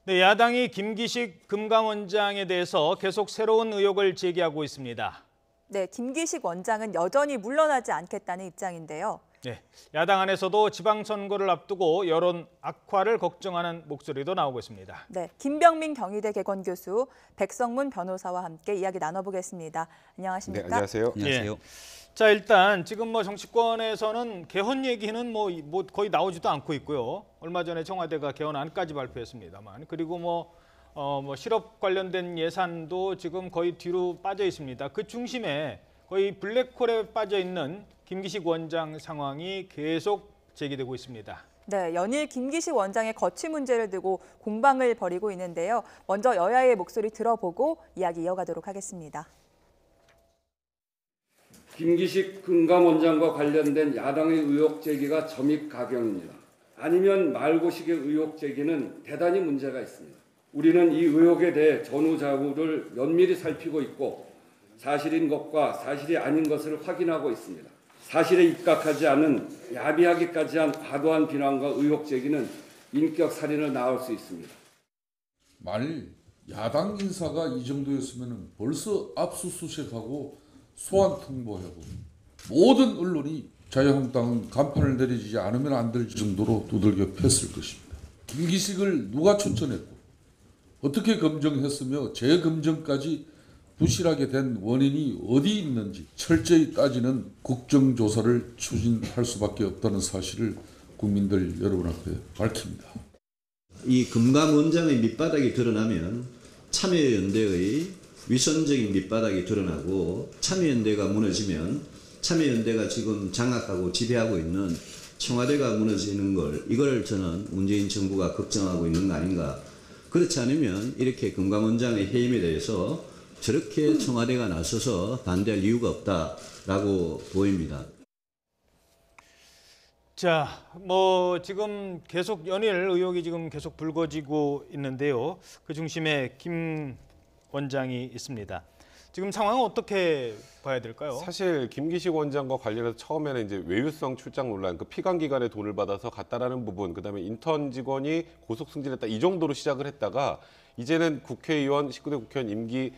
네, 야당이 김기식 금감원장에 대해서 계속 새로운 의혹을 제기하고 있습니다. 네, 김기식 원장은 여전히 물러나지 않겠다는 입장인데요. 네, 야당 안에서도 지방선거를 앞두고 여론 악화를 걱정하는 목소리도 나오고 있습니다. 네, 김병민 경희대 개건교수, 백성문 변호사와 함께 이야기 나눠보겠습니다. 안녕하십니까? 네, 안녕하세요. 예. 자, 일단 지금 정치권에서는 개헌 얘기는 거의 나오지도 않고 있고요. 얼마 전에 청와대가 개헌안까지 발표했습니다만, 그리고 실업 관련된 예산도 지금 거의 뒤로 빠져 있습니다. 그 중심에 거의 블랙홀에 빠져 있는 김기식 원장 상황이 계속 제기되고 있습니다. 네, 연일 김기식 원장의 거취 문제를 두고 공방을 벌이고 있는데요. 먼저 여야의 목소리 들어보고 이야기 이어가도록 하겠습니다. 김기식 금감원장과 관련된 야당의 의혹 제기가 점입가경입니다. 아니면 말고식의 의혹 제기는 대단히 문제가 있습니다. 우리는 이 의혹에 대해 전후좌우를 면밀히 살피고 있고 사실인 것과 사실이 아닌 것을 확인하고 있습니다. 사실에 입각하지 않은 야비하기까지 한 과도한 비난과 의혹 제기는 인격 살인을 낳을 수 있습니다. 만일 야당 인사가 이 정도였으면 벌써 압수수색하고 소환 통보하고 모든 언론이 자유한국당은 간판을 내리지 않으면 안 될 정도로 두들겨 팼을 것입니다. 김기식을 누가 추천했고 어떻게 검증했으며 재검증까지 부실하게 된 원인이 어디 있는지 철저히 따지는 국정조사를 추진할 수밖에 없다는 사실을 국민들 여러분 앞에 밝힙니다. 이 금감원장의 밑바닥이 드러나면 참여연대의 위선적인 밑바닥이 드러나고 참여연대가 무너지면 참여연대가 지금 장악하고 지배하고 있는 청와대가 무너지는 이걸 저는 문재인 정부가 걱정하고 있는 거 아닌가. 그렇지 않으면 이렇게 금감원장의 해임에 대해서 저렇게 청와대가 나서서 반대할 이유가 없다라고 보입니다. 자, 지금 계속 연일 의혹이 지금 계속 불거지고 있는데요. 그 중심에 김 원장이 있습니다. 지금 상황은 어떻게 봐야 될까요? 사실 김기식 원장과 관련해서 처음에는 이제 외유성 출장 논란, 그 피감 기관에 돈을 받아서 갔다라는 부분, 그다음에 인턴 직원이 고속 승진했다 이 정도로 시작을 했다가 이제는 국회의원 19대 국회의원 임기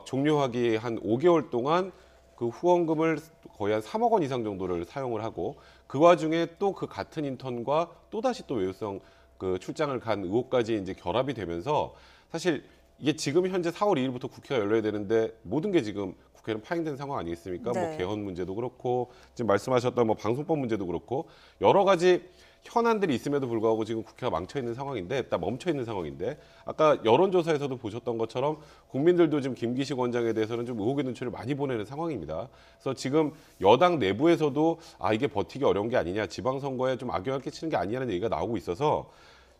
종료하기 한 5개월 동안 그 후원금을 거의 한 3억 원 이상 정도를 사용을 하고 그 와중에 또 그 같은 인턴과 또다시 또 외유성 그 출장을 간 의혹까지 이제 결합이 되면서 사실 이게 지금 현재 4월 2일부터 국회가 열려야 되는데 모든 게 지금 국회는 파행된 상황 아니겠습니까? 네. 개헌 문제도 그렇고 지금 말씀하셨던 방송법 문제도 그렇고 여러 가지 현안들이 있음에도 불구하고 지금 국회가 멈춰 있는 상황인데 아까 여론조사에서도 보셨던 것처럼 국민들도 지금 김기식 원장에 대해서는 좀 의혹의 눈초리를 많이 보내는 상황입니다. 그래서 지금 여당 내부에서도 이게 버티기 어려운 게 아니냐, 지방선거에 좀 악영향을 끼치는 게 아니냐는 얘기가 나오고 있어서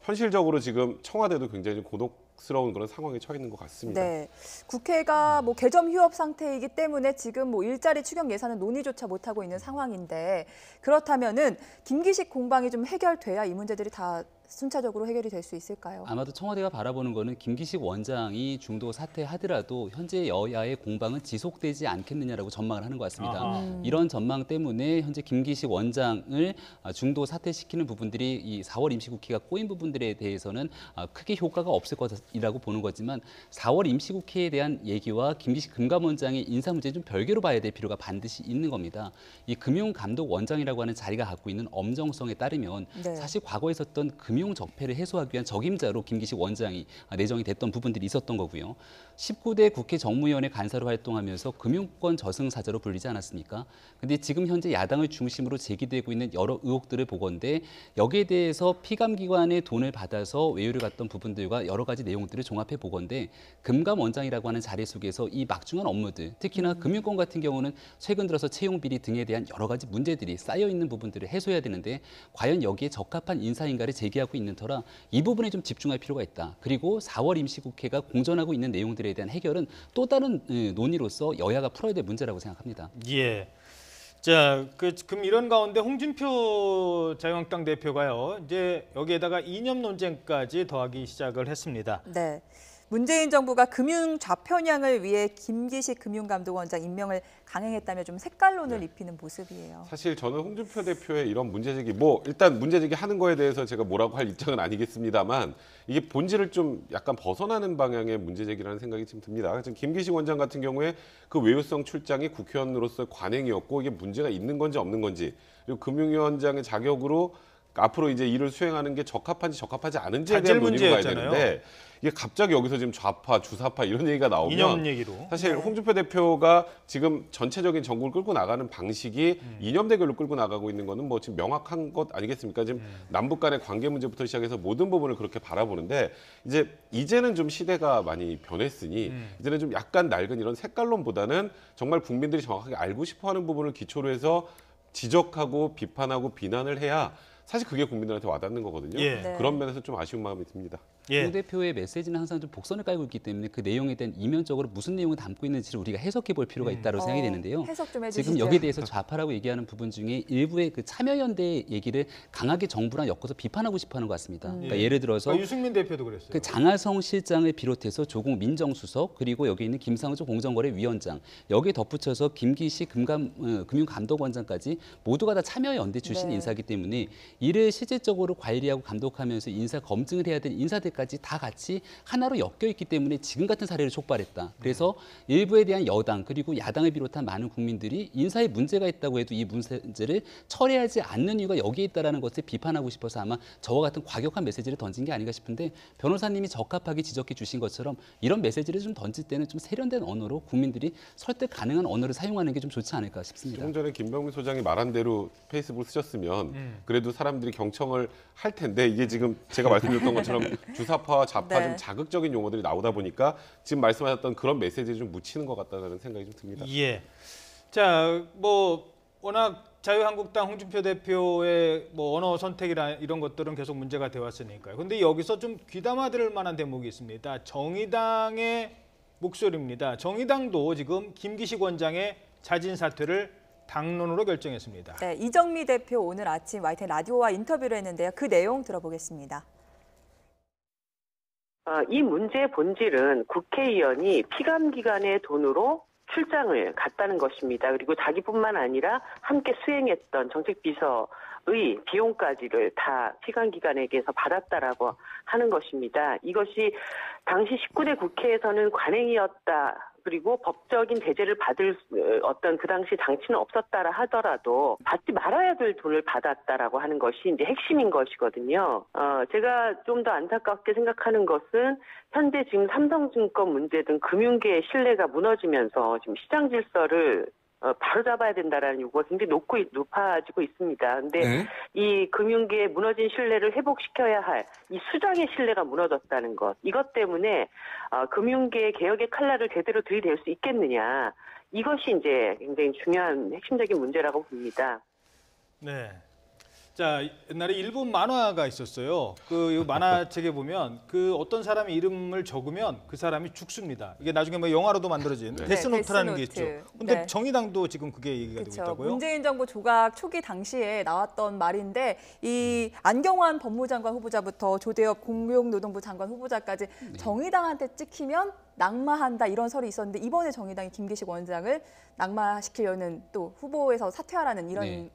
현실적으로 지금 청와대도 굉장히 고독스러운 그런 상황에 처해 있는 것 같습니다. 네, 국회가 개점 휴업 상태이기 때문에 지금 일자리 추경 예산은 논의조차 못하고 있는 상황인데 그렇다면은 김기식 공방이 좀 해결돼야 이 문제들이 다 순차적으로 해결이 될 수 있을까요? 아마도 청와대가 바라보는 거는 김기식 원장이 중도 사퇴하더라도 현재 여야의 공방은 지속되지 않겠느냐라고 전망을 하는 것 같습니다. 이런 전망 때문에 현재 김기식 원장을 중도 사퇴시키는 부분들이 이 4월 임시국회가 꼬인 부분들에 대해서는 크게 효과가 없을 것이라고 보는 거지만 4월 임시국회에 대한 얘기와 김기식 금감원장의 인사 문제 좀 별개로 봐야 될 필요가 반드시 있는 겁니다. 이 금융감독원장이라고 하는 자리가 갖고 있는 엄정성에 따르면 네. 사실 과거에 있었던 금융 적폐를 해소하기 위한 적임자로 김기식 원장이 내정이 됐던 부분들이 있었던 거고요. 19대 국회 정무위원회 간사로 활동하면서 금융권 저승사자로 불리지 않았습니까? 근데 지금 현재 야당을 중심으로 제기되고 있는 여러 의혹들을 보건대 여기에 대해서 피감기관의 돈을 받아서 외유를 갔던 부분들과 여러 가지 내용들을 종합해 보건대 금감원장이라고 하는 자리 속에서 이 막중한 업무들, 특히나 금융권 같은 경우는 최근 들어서 채용 비리 등에 대한 여러 가지 문제들이 쌓여 있는 부분들을 해소해야 되는데 과연 여기에 적합한 인사인가를 제기하고 있는 터라 이 부분에 좀 집중할 필요가 있다. 그리고 4월 임시국회가 공전하고 있는 내용들에 대한 해결은 또 다른 논의로서 여야가 풀어야 될 문제라고 생각합니다. 예. 자, 그럼 이런 가운데 홍준표 자유한국당 대표가요. 이제 여기에다가 이념 논쟁까지 더하기 시작을 했습니다. 네. 문재인 정부가 금융 좌편향을 위해 김기식 금융감독원장 임명을 강행했다며 좀 색깔론을 입히는 모습이에요. 사실 저는 홍준표 대표의 이런 문제제기, 일단 문제제기 하는 거에 대해서 제가 뭐라고 할 입장은 아니겠습니다만 이게 본질을 좀 약간 벗어나는 방향의 문제제기라는 생각이 지금 듭니다. 지금 김기식 원장 같은 경우에 그 외유성 출장이 국회의원으로서 관행이었고 이게 문제가 있는 건지 없는 건지, 그리고 금융위원장의 자격으로 앞으로 이제 일을 수행하는 게 적합한지 적합하지 않은지에 대한 논의로 가야 되는데 이게 갑자기 여기서 지금 좌파, 주사파 이런 얘기가 나오면 이념 얘기로. 사실 홍준표 대표가 지금 전체적인 정국을 끌고 나가는 방식이 이념 대결로 끌고 나가고 있는 거는 뭐 지금 명확한 것 아니겠습니까? 지금 남북 간의 관계 문제부터 시작해서 모든 부분을 그렇게 바라보는데 이제는 좀 시대가 많이 변했으니 이제는 좀 약간 낡은 이런 색깔론보다는 정말 국민들이 정확하게 알고 싶어하는 부분을 기초로 해서 지적하고 비판하고 비난을 해야 사실 그게 국민들한테 와닿는 거거든요. 예. 네. 그런 면에서 좀 아쉬운 마음이 듭니다. 예. 홍 대표의 메시지는 항상 좀 복선을 깔고 있기 때문에 그 내용에 대한 이면적으로 무슨 내용을 담고 있는지를 우리가 해석해 볼 필요가 있다고 생각이 되는데요. 해석 좀 해주시죠. 지금 여기에 대해서 좌파라고 얘기하는 부분 중에 일부의 그 참여연대 얘기를 강하게 정부랑 엮어서 비판하고 싶어하는 것 같습니다. 그러니까 예를 들어서 유승민 대표도 그랬어요. 그 장하성 실장을 비롯해서 조국 민정수석 그리고 여기 있는 김상조 공정거래위원장 여기에 덧붙여서 김기식 금융감독원장까지 모두가 다 참여연대 출신 네. 인사이기 때문에 이를 실질적으로 관리하고 감독하면서 인사 검증을 해야 될 인사들까지 다 같이 하나로 엮여 있기 때문에 지금 같은 사례를 촉발했다. 그래서 일부에 대한 여당 그리고 야당을 비롯한 많은 국민들이 인사에 문제가 있다고 해도 이 문제를 처리하지 않는 이유가 여기에 있다는 것을 비판하고 싶어서 아마 저와 같은 과격한 메시지를 던진 게 아닌가 싶은데 변호사님이 적합하게 지적해 주신 것처럼 이런 메시지를 좀 던질 때는 좀 세련된 언어로 국민들이 설득 가능한 언어를 사용하는 게 좀 좋지 않을까 싶습니다. 조금 전에 김병민 소장이 말한 대로 페이스북을 쓰셨으면 그래도 사람들이 경청을 할 텐데 이게 지금 제가 말씀드렸던 것처럼 주사파와 좌파 네. 좀 자극적인 용어들이 나오다 보니까 지금 말씀하셨던 그런 메시지를 좀 묻히는 것 같다는 생각이 좀 듭니다. 예. 자, 뭐 워낙 자유한국당 홍준표 대표의 뭐 언어 선택이나 이런 것들은 계속 문제가 되어 왔으니까요. 근데 여기서 좀 귀담아 들을 만한 대목이 있습니다. 정의당의 목소리입니다. 정의당도 지금 김기식 원장의 자진 사퇴를 당론으로 결정했습니다. 네, 이정미 대표 오늘 아침 YTN 라디오와 인터뷰를 했는데요. 그 내용 들어보겠습니다. 이 문제의 본질은 국회의원이 피감기관의 돈으로 출장을 갔다는 것입니다. 그리고 자기뿐만 아니라 함께 수행했던 정책비서의 비용까지를 다 피감기관에게서 받았다라고 하는 것입니다. 이것이 당시 19대 국회에서는 관행이었다. 그리고 법적인 제재를 받을 어떤 그 당시 장치는 없었다라 하더라도 받지 말아야 될 돈을 받았다라고 하는 것이 이제 핵심인 것이거든요. 제가 좀 더 안타깝게 생각하는 것은 현재 지금 삼성증권 문제 등 금융계의 신뢰가 무너지면서 지금 시장 질서를 바로잡아야 된다라는 요구가 굉장히 높아지고 있습니다. 근데 이 금융계의 무너진 신뢰를 회복시켜야 할 이 수장의 신뢰가 무너졌다는 것. 이것 때문에 금융계 개혁의 칼날을 제대로 들이댈 수 있겠느냐. 이것이 이제 굉장히 중요한 핵심적인 문제라고 봅니다. 네. 자, 옛날에 일본 만화가 있었어요. 그 만화책에 보면 그 어떤 사람의 이름을 적으면 그 사람이 죽습니다. 이게 나중에 뭐 영화로도 만들어진 데스노트라는 게 있죠. 근데 네. 정의당도 지금 그게 얘기가 되고 그렇죠. 있다고요? 문재인 정부 조각 초기 당시에 나왔던 말인데 이 안경환 법무장관 후보자부터 조대엽 공용노동부 장관 후보자까지 정의당한테 찍히면 낙마한다 이런 설이 있었는데 이번에 정의당이 김기식 원장을 낙마시키려는 또 후보에서 사퇴하라는 이런 네.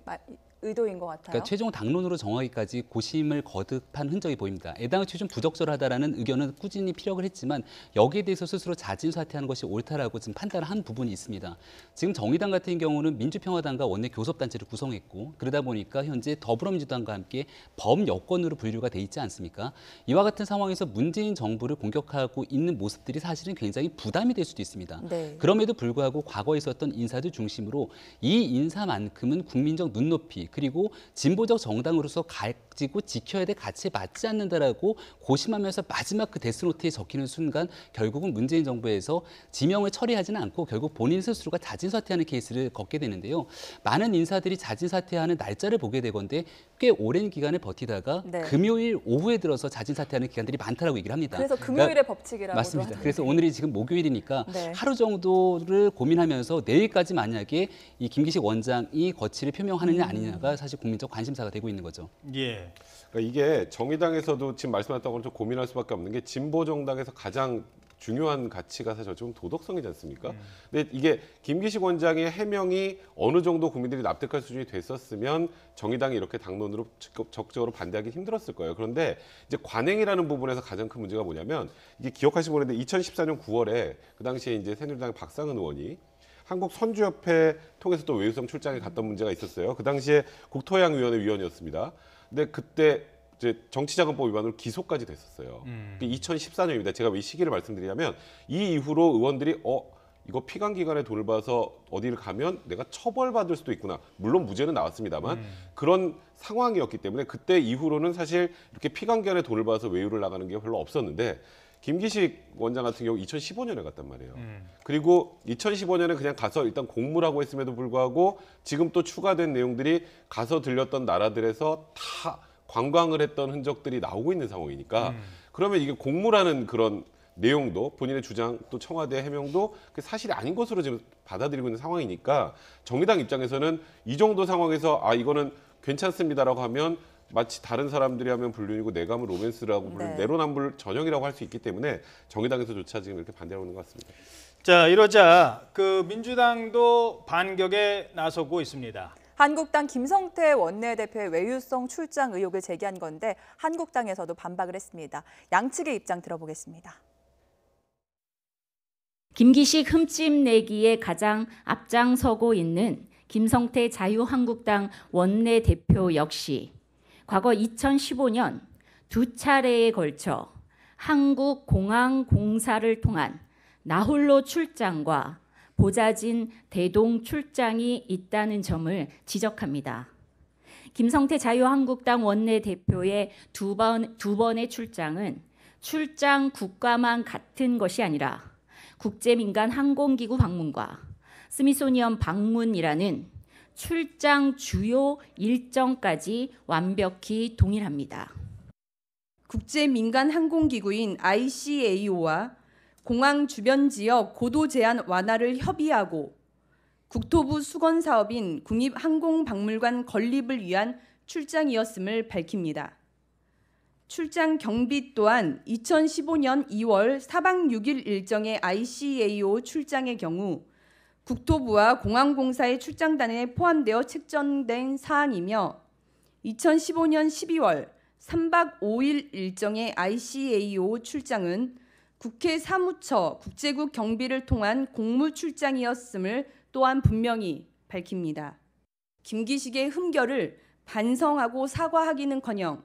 의도인 것 같아요. 그러니까 최종 당론으로 정하기까지 고심을 거듭한 흔적이 보입니다. 애당초 좀 부적절하다라는 의견은 꾸준히 피력을 했지만 여기에 대해서 스스로 자진 사퇴하는 것이 옳다라고 지금 판단을 한 부분이 있습니다. 지금 정의당 같은 경우는 민주평화당과 원내 교섭단체를 구성했고 그러다 보니까 현재 더불어민주당과 함께 범여권으로 분류가 돼 있지 않습니까? 이와 같은 상황에서 문재인 정부를 공격하고 있는 모습들이 사실은 굉장히 부담이 될 수도 있습니다. 네. 그럼에도 불구하고 과거에 있었던 인사들 중심으로 이 인사만큼은 국민적 눈높이 그리고 진보적 정당으로서 가지고 지켜야 될 가치에 맞지 않는다라고 고심하면서 마지막 그 데스노트에 적히는 순간 결국은 문재인 정부에서 지명을 처리하지는 않고 결국 본인 스스로가 자진 사퇴하는 케이스를 겪게 되는데요. 많은 인사들이 자진 사퇴하는 날짜를 보게 되건데 꽤 오랜 기간을 버티다가 네. 금요일 오후에 들어서 자진 사퇴하는 기간들이 많다라고 얘기를 합니다. 그래서 금요일의 법칙이라고 맞습니다. 그래서 오늘이 지금 목요일이니까 네. 하루 정도를 고민하면서 내일까지 만약에 이 김기식 원장이 거취를 표명하느냐 아니냐가 사실 국민적 관심사가 되고 있는 거죠. 예. 그러니까 이게 정의당에서도 지금 말씀하셨던 것처럼 고민할 수밖에 없는 게 진보 정당에서 가장 중요한 가치가 사실 좀 도덕성이지 않습니까? 근데 이게 김기식 원장의 해명이 어느 정도 국민들이 납득할 수준이 됐었으면 정의당이 이렇게 당론으로 적극적으로 반대하기 힘들었을 거예요. 그런데 이제 관행이라는 부분에서 가장 큰 문제가 뭐냐면 이게 기억하시면 모르는데 2014년 9월에 그 당시에 이제 새누리당의 박상은 의원이 한국 선주협회 통해서 또 외유성 출장에 갔던 문제가 있었어요. 그 당시에 국토해양위원회 위원이었습니다. 근데 그때 이제 정치자금법 위반으로 기소까지 됐었어요. 2014년입니다. 제가 왜 이 시기를 말씀드리냐면 이 이후로 의원들이 이거 피감기관에 돈을 받아서 어디를 가면 내가 처벌받을 수도 있구나. 물론 무죄는 나왔습니다만 그런 상황이었기 때문에 그때 이후로는 사실 이렇게 피감기관에 돈을 받아서 외유를 나가는 게 별로 없었는데 김기식 원장 같은 경우 2015년에 갔단 말이에요. 그리고 2015년에 그냥 가서 일단 공무라고 했음에도 불구하고 지금 또 추가된 내용들이 가서 들렸던 나라들에서 다 관광을 했던 흔적들이 나오고 있는 상황이니까 그러면 이게 공무라는 그런 내용도 본인의 주장 또 청와대 해명도 사실이 아닌 것으로 지금 받아들이고 있는 상황이니까 정의당 입장에서는 이 정도 상황에서 이거는 괜찮습니다라고 하면 마치 다른 사람들이 하면 불륜이고 내가 하면 로맨스라고 부르는 내로남불 전형이라고 할 수 있기 때문에 정의당에서조차 지금 이렇게 반대하고 있는 것 같습니다. 자, 이러자 그 민주당도 반격에 나서고 있습니다. 한국당 김성태 원내대표의 외유성 출장 의혹을 제기한 건데 한국당에서도 반박을 했습니다. 양측의 입장 들어보겠습니다. 김기식 흠집 내기에 가장 앞장서고 있는 김성태 자유한국당 원내대표 역시 과거 2015년 두 차례에 걸쳐 한국공항공사를 통한 나홀로 출장과 보좌진 대동 출장이 있다는 점을 지적합니다. 김성태 자유한국당 원내대표의 두 번의 출장은 출장 국가만 같은 것이 아니라 국제민간 항공기구 방문과 스미소니언 방문이라는 출장 주요 일정까지 완벽히 동일합니다. 국제민간 항공기구인 ICAO와 공항 주변 지역 고도 제한 완화를 협의하고 국토부 수건 사업인 국립항공박물관 건립을 위한 출장이었음을 밝힙니다. 출장 경비 또한 2015년 2월 4박 6일 일정의 ICAO 출장의 경우 국토부와 공항공사의 출장단에 포함되어 책정된 사항이며 2015년 12월 3박 5일 일정의 ICAO 출장은 국회 사무처 국제국 경비를 통한 공무 출장이었음을 또한 분명히 밝힙니다. 김기식의 흠결을 반성하고 사과하기는커녕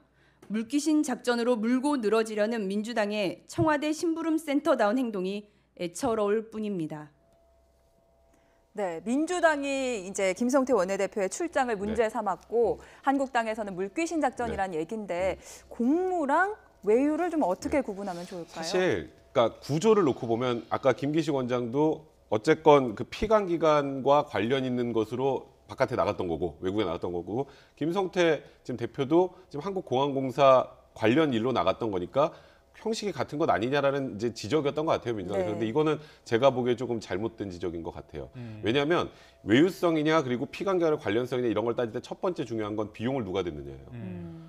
물귀신 작전으로 물고 늘어지려는 민주당의 청와대 심부름센터다운 행동이 애처로울 뿐입니다. 네, 민주당이 이제 김성태 원내대표의 출장을 문제 삼았고 한국당에서는 물귀신 작전이라는 얘기인데 공무랑 외유를 좀 어떻게 구분하면 좋을까요? 사실 그러니까 구조를 놓고 보면 아까 김기식 원장도 어쨌건 그 피감기관과 관련 있는 것으로 바깥에 나갔던 거고 외국에 나갔던 거고 김성태 지금 대표도 지금 한국공항공사 관련 일로 나갔던 거니까 형식이 같은 것 아니냐라는 이제 지적이었던 것 같아요, 민주당에서. 그런데 이거는 제가 보기에 조금 잘못된 지적인 것 같아요. 왜냐하면 외유성이냐 그리고 피감기관의 관련성이냐 이런 걸 따질 때 첫 번째 중요한 건 비용을 누가 댔느냐예요.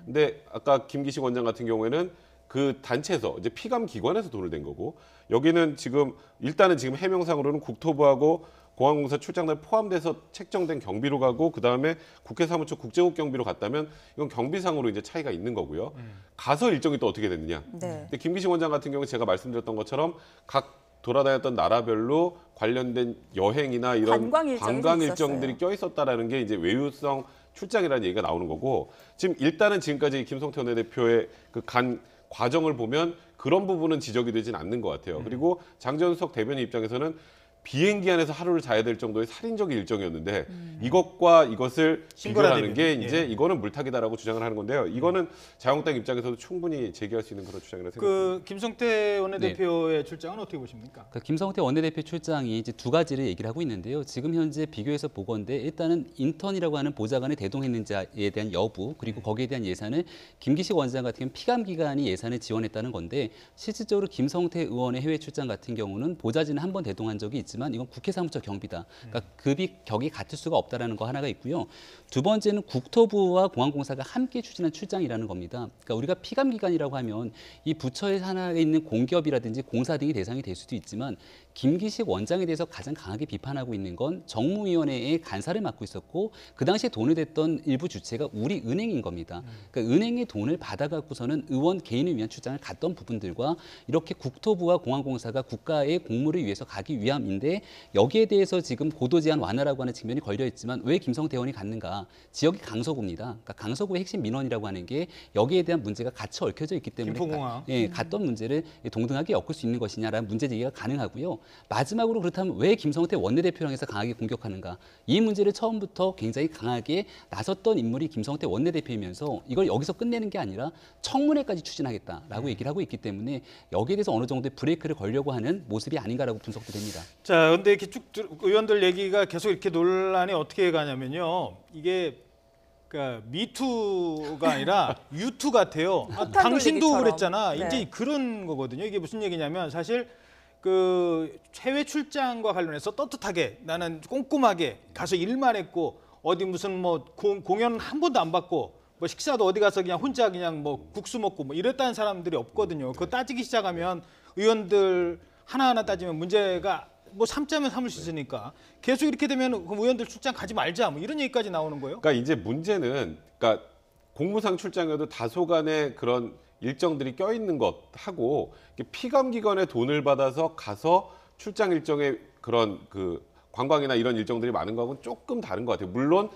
근데 아까 김기식 원장 같은 경우에는 그 단체에서 이제 피감기관에서 돈을 댄 거고 여기는 지금 일단은 지금 해명상으로는 국토부하고 공항공사 출장단 포함돼서 책정된 경비로 가고 그다음에 국회 사무처 국제국 경비로 갔다면 이건 경비상으로 이제 차이가 있는 거고요. 가서 일정이 또 어떻게 됐느냐. 근데 김기식 원장 같은 경우 제가 말씀드렸던 것처럼 각 돌아다녔던 나라별로 관련된 여행이나 이런 관광 일정들이 껴 있었다라는 게 이제 외유성 출장이라는 얘기가 나오는 거고 지금 일단은 지금까지 김성태 원내대표의 그 간 과정을 보면 그런 부분은 지적이 되진 않는 것 같아요. 그리고 장전석 대변인 입장에서는 비행기 안에서 하루를 자야 될 정도의 살인적인 일정이었는데 이것과 이것을 비교하는 게 이제 이거는 물타기다라고 주장을 하는 건데요. 이거는 자유한국당 입장에서도 충분히 제기할 수 있는 그런 주장이라고 생각합니다. 그 김성태 원내대표의 출장은 어떻게 보십니까? 그러니까 김성태 원내대표 출장이 이제 두 가지를 얘기를 하고 있는데요. 지금 현재 비교해서 보건대 일단은 인턴이라고 하는 보좌관에 대동했는지에 대한 여부 그리고 거기에 대한 예산을 김기식 원장 같은 경우는 피감기관이 예산을 지원했다는 건데 실질적으로 김성태 의원의 해외 출장 같은 경우는 보좌진을 한 번 대동한 적이 있지 있지만 이건 국회 사무처 경비다. 그러니까 급이 격이 같을 수가 없다라는 거 하나가 있고요. 두 번째는 국토부와 공항공사가 함께 추진한 출장이라는 겁니다. 그러니까 우리가 피감기관이라고 하면 이 부처의 산하에 있는 공기업이라든지 공사 등이 대상이 될 수도 있지만 김기식 원장에 대해서 가장 강하게 비판하고 있는 건 정무위원회의 간사를 맡고 있었고 그 당시에 돈을 댔던 일부 주체가 우리은행인 겁니다. 그러니까 은행의 돈을 받아갖고서는 의원 개인을 위한 출장을 갔던 부분들과 이렇게 국토부와 공항공사가 국가의 공무를 위해서 가기 위함인데 여기에 대해서 지금 고도제한 완화라고 하는 측면이 걸려 있지만 왜 김성태 의원이 갔는가? 지역이 강서구입니다. 그러니까 강서구의 핵심 민원이라고 하는 게 여기에 대한 문제가 같이 얽혀져 있기 때문에 갔던 문제를 동등하게 엮을 수 있는 것이냐라는 문제 제기가 가능하고요. 마지막으로 그렇다면 왜 김성태 원내대표를 해서 강하게 공격하는가? 이 문제를 처음부터 굉장히 강하게 나섰던 인물이 김성태 원내대표이면서 이걸 여기서 끝내는 게 아니라 청문회까지 추진하겠다라고 얘기를 하고 있기 때문에 여기에 대해서 어느 정도의 브레이크를 걸려고 하는 모습이 아닌가라고 분석도 됩니다. 자, 그런데 이렇게 쭉 의원들 얘기가 계속 이렇게 논란이 어떻게 가냐면요. 이게 그러니까 미투가 아니라 유투 같아요. 당신도 얘기처럼. 그랬잖아. 네. 이제 그런 거거든요. 이게 무슨 얘기냐면 사실 그 해외 출장과 관련해서 떳떳하게 나는 꼼꼼하게 가서 일만 했고 어디 무슨 뭐 공연 한 번도 안 받고 뭐 식사도 어디 가서 그냥 혼자 그냥 뭐 국수 먹고 뭐 이랬다는 사람들이 없거든요. 그거 따지기 시작하면 의원들 하나하나 따지면 문제가 뭐 삼자면 삼을 수 있으니까 계속 이렇게 되면 그럼 의원들 출장 가지 말자 뭐 이런 얘기까지 나오는 거예요. 그러니까 이제 문제는 그러니까 공무상 출장에도 다소간의 그런 일정들이 껴있는 것하고 피감기관의 돈을 받아서 가서 출장 일정에 그런 그 관광이나 이런 일정들이 많은 거하고는 조금 다른 것 같아요. 물론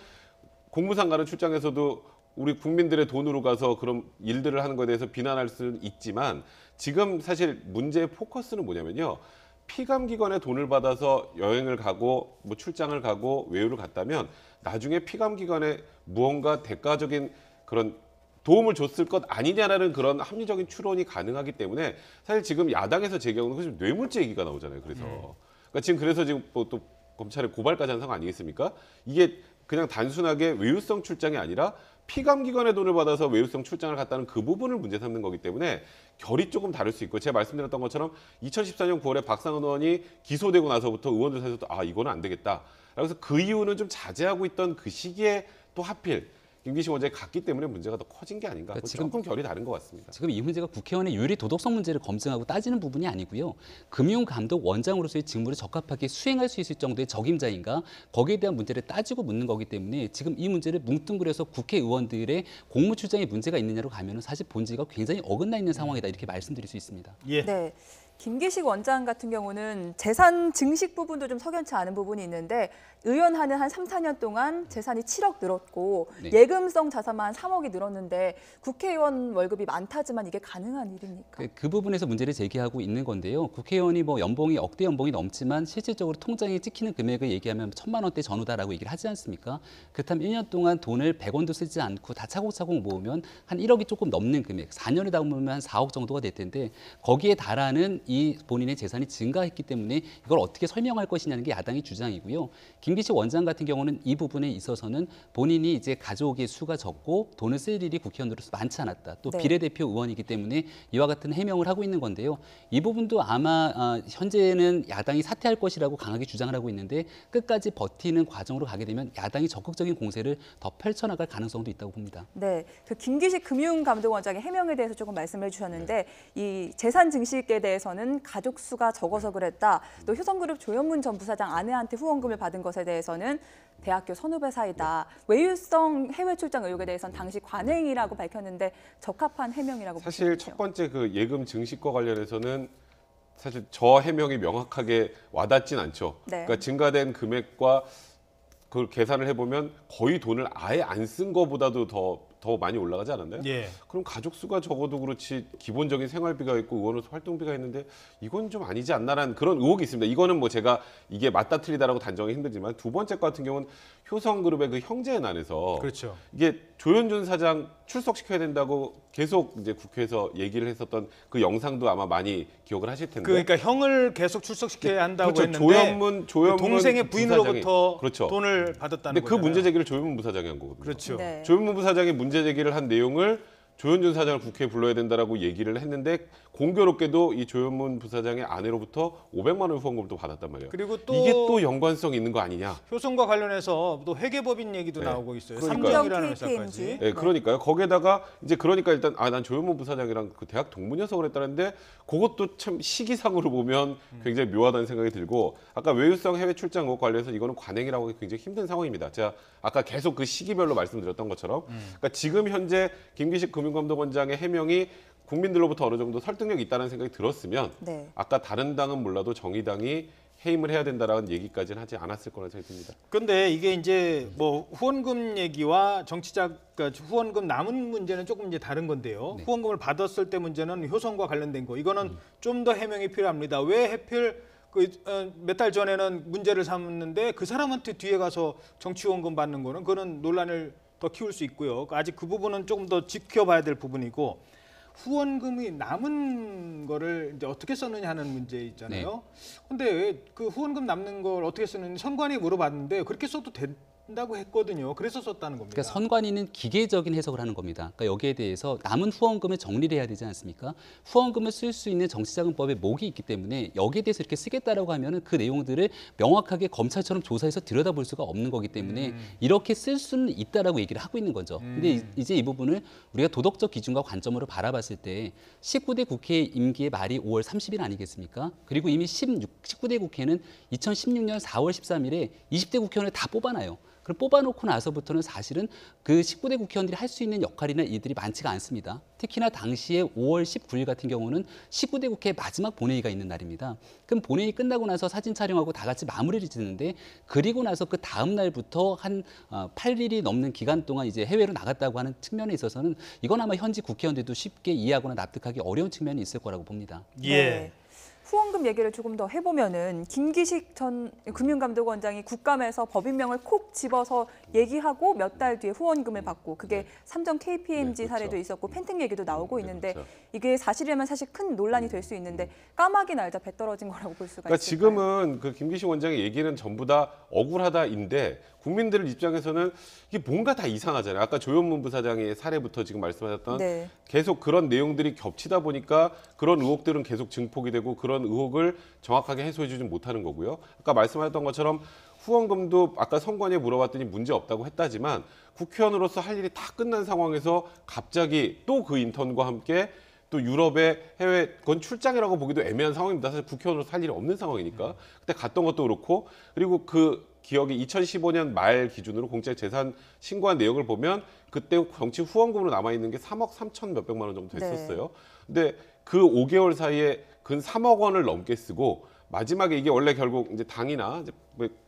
공무상 가는 출장에서도 우리 국민들의 돈으로 가서 그런 일들을 하는 것에 대해서 비난할 수는 있지만 지금 사실 문제의 포커스는 뭐냐면요. 피감기관의 돈을 받아서 여행을 가고 뭐 출장을 가고 외유를 갔다면 나중에 피감기관에 무언가 대가적인 그런 도움을 줬을 것 아니냐라는 그런 합리적인 추론이 가능하기 때문에 사실 지금 야당에서 제기하는 것은 뇌물죄 얘기가 나오잖아요. 그러니까 지금 그래서 지금 또 검찰에 고발까지 한 상황 아니겠습니까? 이게 그냥 단순하게 외유성 출장이 아니라 피감기관의 돈을 받아서 외유성 출장을 갔다는 그 부분을 문제 삼는 거기 때문에 결이 조금 다를 수 있고 제가 말씀드렸던 것처럼 2014년 9월에 박상은 의원이 기소되고 나서부터 의원들 사이에서도 이거는 안 되겠다. 그래서 그 이유는 좀 자제하고 있던 그 시기에 또 하필 김기식 원장이 갔기 때문에 문제가 더 커진 게 아닌가. 그러니까 조금 결이 다른 것 같습니다. 지금 이 문제가 국회의원의 윤리 도덕성 문제를 검증하고 따지는 부분이 아니고요. 금융감독 원장으로서의 직무를 적합하게 수행할 수 있을 정도의 적임자인가 거기에 대한 문제를 따지고 묻는 거기 때문에 지금 이 문제를 뭉뚱그려서 국회의원들의 공무 출장에 문제가 있느냐로 가면 사실 본질과 굉장히 어긋나 있는 상황이다 이렇게 말씀드릴 수 있습니다. 예. 네. 김기식 원장 같은 경우는 재산 증식 부분도 좀 석연치 않은 부분이 있는데 의원하는 한 3, 4년 동안 재산이 7억 늘었고 네. 예금성 자산만 3억이 늘었는데 국회의원 월급이 많다지만 이게 가능한 일입니까? 그 부분에서 문제를 제기하고 있는 건데요. 국회의원이 뭐 연봉이 억대 연봉이 넘지만 실질적으로 통장에 찍히는 금액을 얘기하면 1,000만 원대 전후다라고 얘기를 하지 않습니까? 그렇다면 1년 동안 돈을 100원도 쓰지 않고 다 차곡차곡 모으면 한 1억이 조금 넘는 금액, 4년에 다 모으면 한 4억 정도가 될 텐데 거기에 달하는 이 본인의 재산이 증가했기 때문에 이걸 어떻게 설명할 것이냐는 게 야당의 주장이고요. 김기식 원장 같은 경우는 이 부분에 있어서는 본인이 이제 가족의 수가 적고 돈을 쓸 일이 국회의원으로서 많지 않았다. 또 네. 비례대표 의원이기 때문에 이와 같은 해명을 하고 있는 건데요. 이 부분도 아마 현재는 야당이 사퇴할 것이라고 강하게 주장을 하고 있는데 끝까지 버티는 과정으로 가게 되면 야당이 적극적인 공세를 더 펼쳐나갈 가능성도 있다고 봅니다. 네, 그 김기식 금융감독원장의 해명에 대해서 조금 말씀을 해주셨는데 이 재산 증식에 대해서는 가족 수가 적어서 그랬다. 또 효성그룹 조현문 전 부사장 아내한테 후원금을 받은 것에 대해서는 대학교 선후배 사이다. 외유성 해외 출장 의혹에 대해서는 당시 관행이라고 밝혔는데 적합한 해명이라고 사실 보시죠. 첫 번째 그 예금 증식과 관련해서는 사실 저 해명이 명확하게 와닿진 않죠. 네. 그러니까 증가된 금액과 그걸 계산을 해보면 거의 돈을 아예 안 쓴 거보다도 더 많이 올라가지 않았나요? 예. 그럼 가족 수가 적어도 그렇지 기본적인 생활비가 있고 의원으로서 활동비가 있는데 이건 좀 아니지 않나라는 그런 의혹이 있습니다. 이거는 뭐 제가 이게 맞다 틀리다라고 단정이 힘들지만 두 번째 같은 경우는 효성그룹의 그 형제난에서 그렇죠. 이게 조현준 사장 출석시켜야 된다고 계속 이제 국회에서 얘기를 했었던 그 영상도 아마 많이 기억을 하실 텐데. 그러니까 형을 계속 출석시켜야 한다고 그렇죠. 했는데 조현문 동생의 부인으로부터 그렇죠. 돈을 받았다는 근데 그 거잖아요. 문제 제기를 조현문 부사장이 한 거거든요. 그렇죠. 네. 조현문 부사장이 문제 제기를 한 내용을 조현준 사장을 국회에 불러야 된다라고 얘기를 했는데 공교롭게도 이 조현문 부사장의 아내로부터 500만 원 후원금을 또 받았단 말이에요. 그리고 또 이게 또 연관성이 있는 거 아니냐? 효성과 관련해서 또 회계법인 얘기도 네. 나오고 있어요. 그러니까요. 삼정이라는 회사까지. 네, 그러니까요. 거기에다가 이제 그러니까 일단 난 조현문 부사장이랑 그 대학 동문 녀석을 했다는데 그것도 참 시기상으로 보면 굉장히 묘하다는 생각이 들고 아까 외유성 해외 출장 의혹 관련해서 이거는 관행이라고 하기 굉장히 힘든 상황입니다. 제가 아까 계속 그 시기별로 말씀드렸던 것처럼 그러니까 지금 현재 김기식 금융감독원장의 해명이 국민들로부터 어느 정도 설득력이 있다는 생각이 들었으면 네. 아까 다른 당은 몰라도 정의당이 해임을 해야 된다라는 얘기까지는 하지 않았을 거라는 생각이 듭니다. 근데 이게 이제 뭐 후원금 얘기와 정치적 그러니까 후원금 남은 문제는 조금 이제 다른 건데요. 네. 후원금을 받았을 때 문제는 효성과 관련된 거. 이거는 좀 더 해명이 필요합니다. 왜 하필 몇 달 전에는 문제를 삼았는데 그 사람한테 뒤에 가서 정치 후원금 받는 거는 그거는 논란을 더 키울 수 있고요. 아직 그 부분은 조금 더 지켜봐야 될 부분이고 후원금이 남은 거를 이제 어떻게 썼느냐 하는 문제 있잖아요. 근데 왜 그 후원금 남는 걸 어떻게 쓰는지 선관위 물어봤는데 그렇게 써도 된다고 했거든요. 그래서 썼다는 겁니다. 그러니까 선관위는 기계적인 해석을 하는 겁니다. 그러니까 여기에 대해서 남은 후원금을 정리를 해야 되지 않습니까? 후원금을 쓸 수 있는 정치자금법에 목이 있기 때문에 여기에 대해서 이렇게 쓰겠다라고 하면은 그 내용들을 명확하게 검찰처럼 조사해서 들여다볼 수가 없는 거기 때문에 이렇게 쓸 수는 있다라고 얘기를 하고 있는 거죠. 근데 이제 이 부분을 우리가 도덕적 기준과 관점으로 바라봤을 때 19대 국회 임기의 말이 5월 30일 아니겠습니까? 그리고 이미 19대 국회는 2016년 4월 13일에 20대 국회의원을 다 뽑아놔요. 그럼 뽑아놓고 나서부터는 사실은 그 19대 국회의원들이 할 수 있는 역할이나 일들이 많지가 않습니다. 특히나 당시에 5월 19일 같은 경우는 19대 국회 마지막 본회의가 있는 날입니다. 그럼 본회의 끝나고 나서 사진 촬영하고 다 같이 마무리를 짓는데 그리고 나서 그 다음 날부터 한 8일이 넘는 기간 동안 이제 해외로 나갔다고 하는 측면에 있어서는 이건 아마 현지 국회의원들도 쉽게 이해하거나 납득하기 어려운 측면이 있을 거라고 봅니다. 네. 후원금 얘기를 조금 더 해보면은 김기식 전 금융감독원장이 국감에서 법인명을 콕 집어서 얘기하고 몇 달 뒤에 후원금을 받고 그게 삼정 KPMG 네, 그렇죠. 사례도 있었고 펜팅 얘기도 나오고 네, 있는데 그렇죠. 이게 사실이라면 사실 큰 논란이 될 수 있는데 까마귀 날자 배 떨어진 거라고 볼 수가 그러니까 있을까요? 지금은 그 김기식 원장의 얘기는 전부 다 억울하다인데 국민들 입장에서는 이게 뭔가 다 이상하잖아요. 아까 조현문 부사장의 사례부터 지금 말씀하셨던 네. 계속 그런 내용들이 겹치다 보니까 그런 의혹들은 계속 증폭이 되고 그런 의혹을 정확하게 해소해주지 못하는 거고요. 아까 말씀하셨던 것처럼 후원금도 아까 선관위에 물어봤더니 문제 없다고 했다지만 국회의원으로서 할 일이 다 끝난 상황에서 갑자기 또 그 인턴과 함께 또 유럽의 해외 그건 출장이라고 보기도 애매한 상황입니다. 사실 국회의원으로서 할 일이 없는 상황이니까. 그때 갔던 것도 그렇고 그리고 그 기억이 2015년 말 기준으로 공적재산 신고한 내역을 보면 그때 정치 후원금으로 남아있는 게 3억 3천 몇백만 원 정도 됐었어요. 근데 그 5개월 사이에 근 3억 원을 넘게 쓰고 마지막에 이게 원래 결국 이제 당이나 이제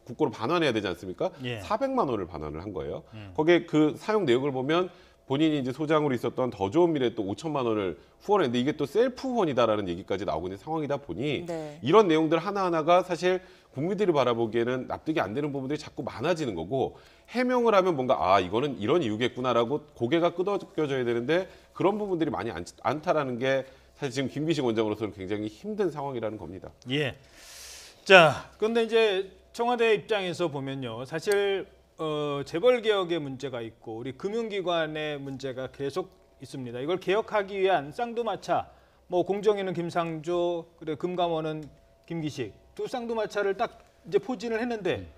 국고로 반환해야 되지 않습니까? 예. 400만 원을 반환을 한 거예요. 거기에 그 사용 내역을 보면 본인이 이제 소장으로 있었던 더 좋은 미래 또 5천만 원을 후원했는데 이게 또 셀프 후원이다라는 얘기까지 나오고 있는 상황이다 보니 네. 이런 내용들 하나하나가 사실 국민들이 바라보기에는 납득이 안 되는 부분들이 자꾸 많아지는 거고 해명을 하면 뭔가 이거는 이런 이유겠구나라고 고개가 끄덕여져야 되는데 그런 부분들이 많이 않다라는 게 사실 지금 김기식 원장으로서는 굉장히 힘든 상황이라는 겁니다. 예. 자, 그런데 이제 청와대 입장에서 보면요, 사실 재벌 개혁의 문제가 있고 우리 금융기관의 문제가 계속 있습니다. 이걸 개혁하기 위한 쌍두마차, 뭐 공정위는 김상조, 그래 금감원은 김기식 두 쌍두마차를 딱 이제 포진을 했는데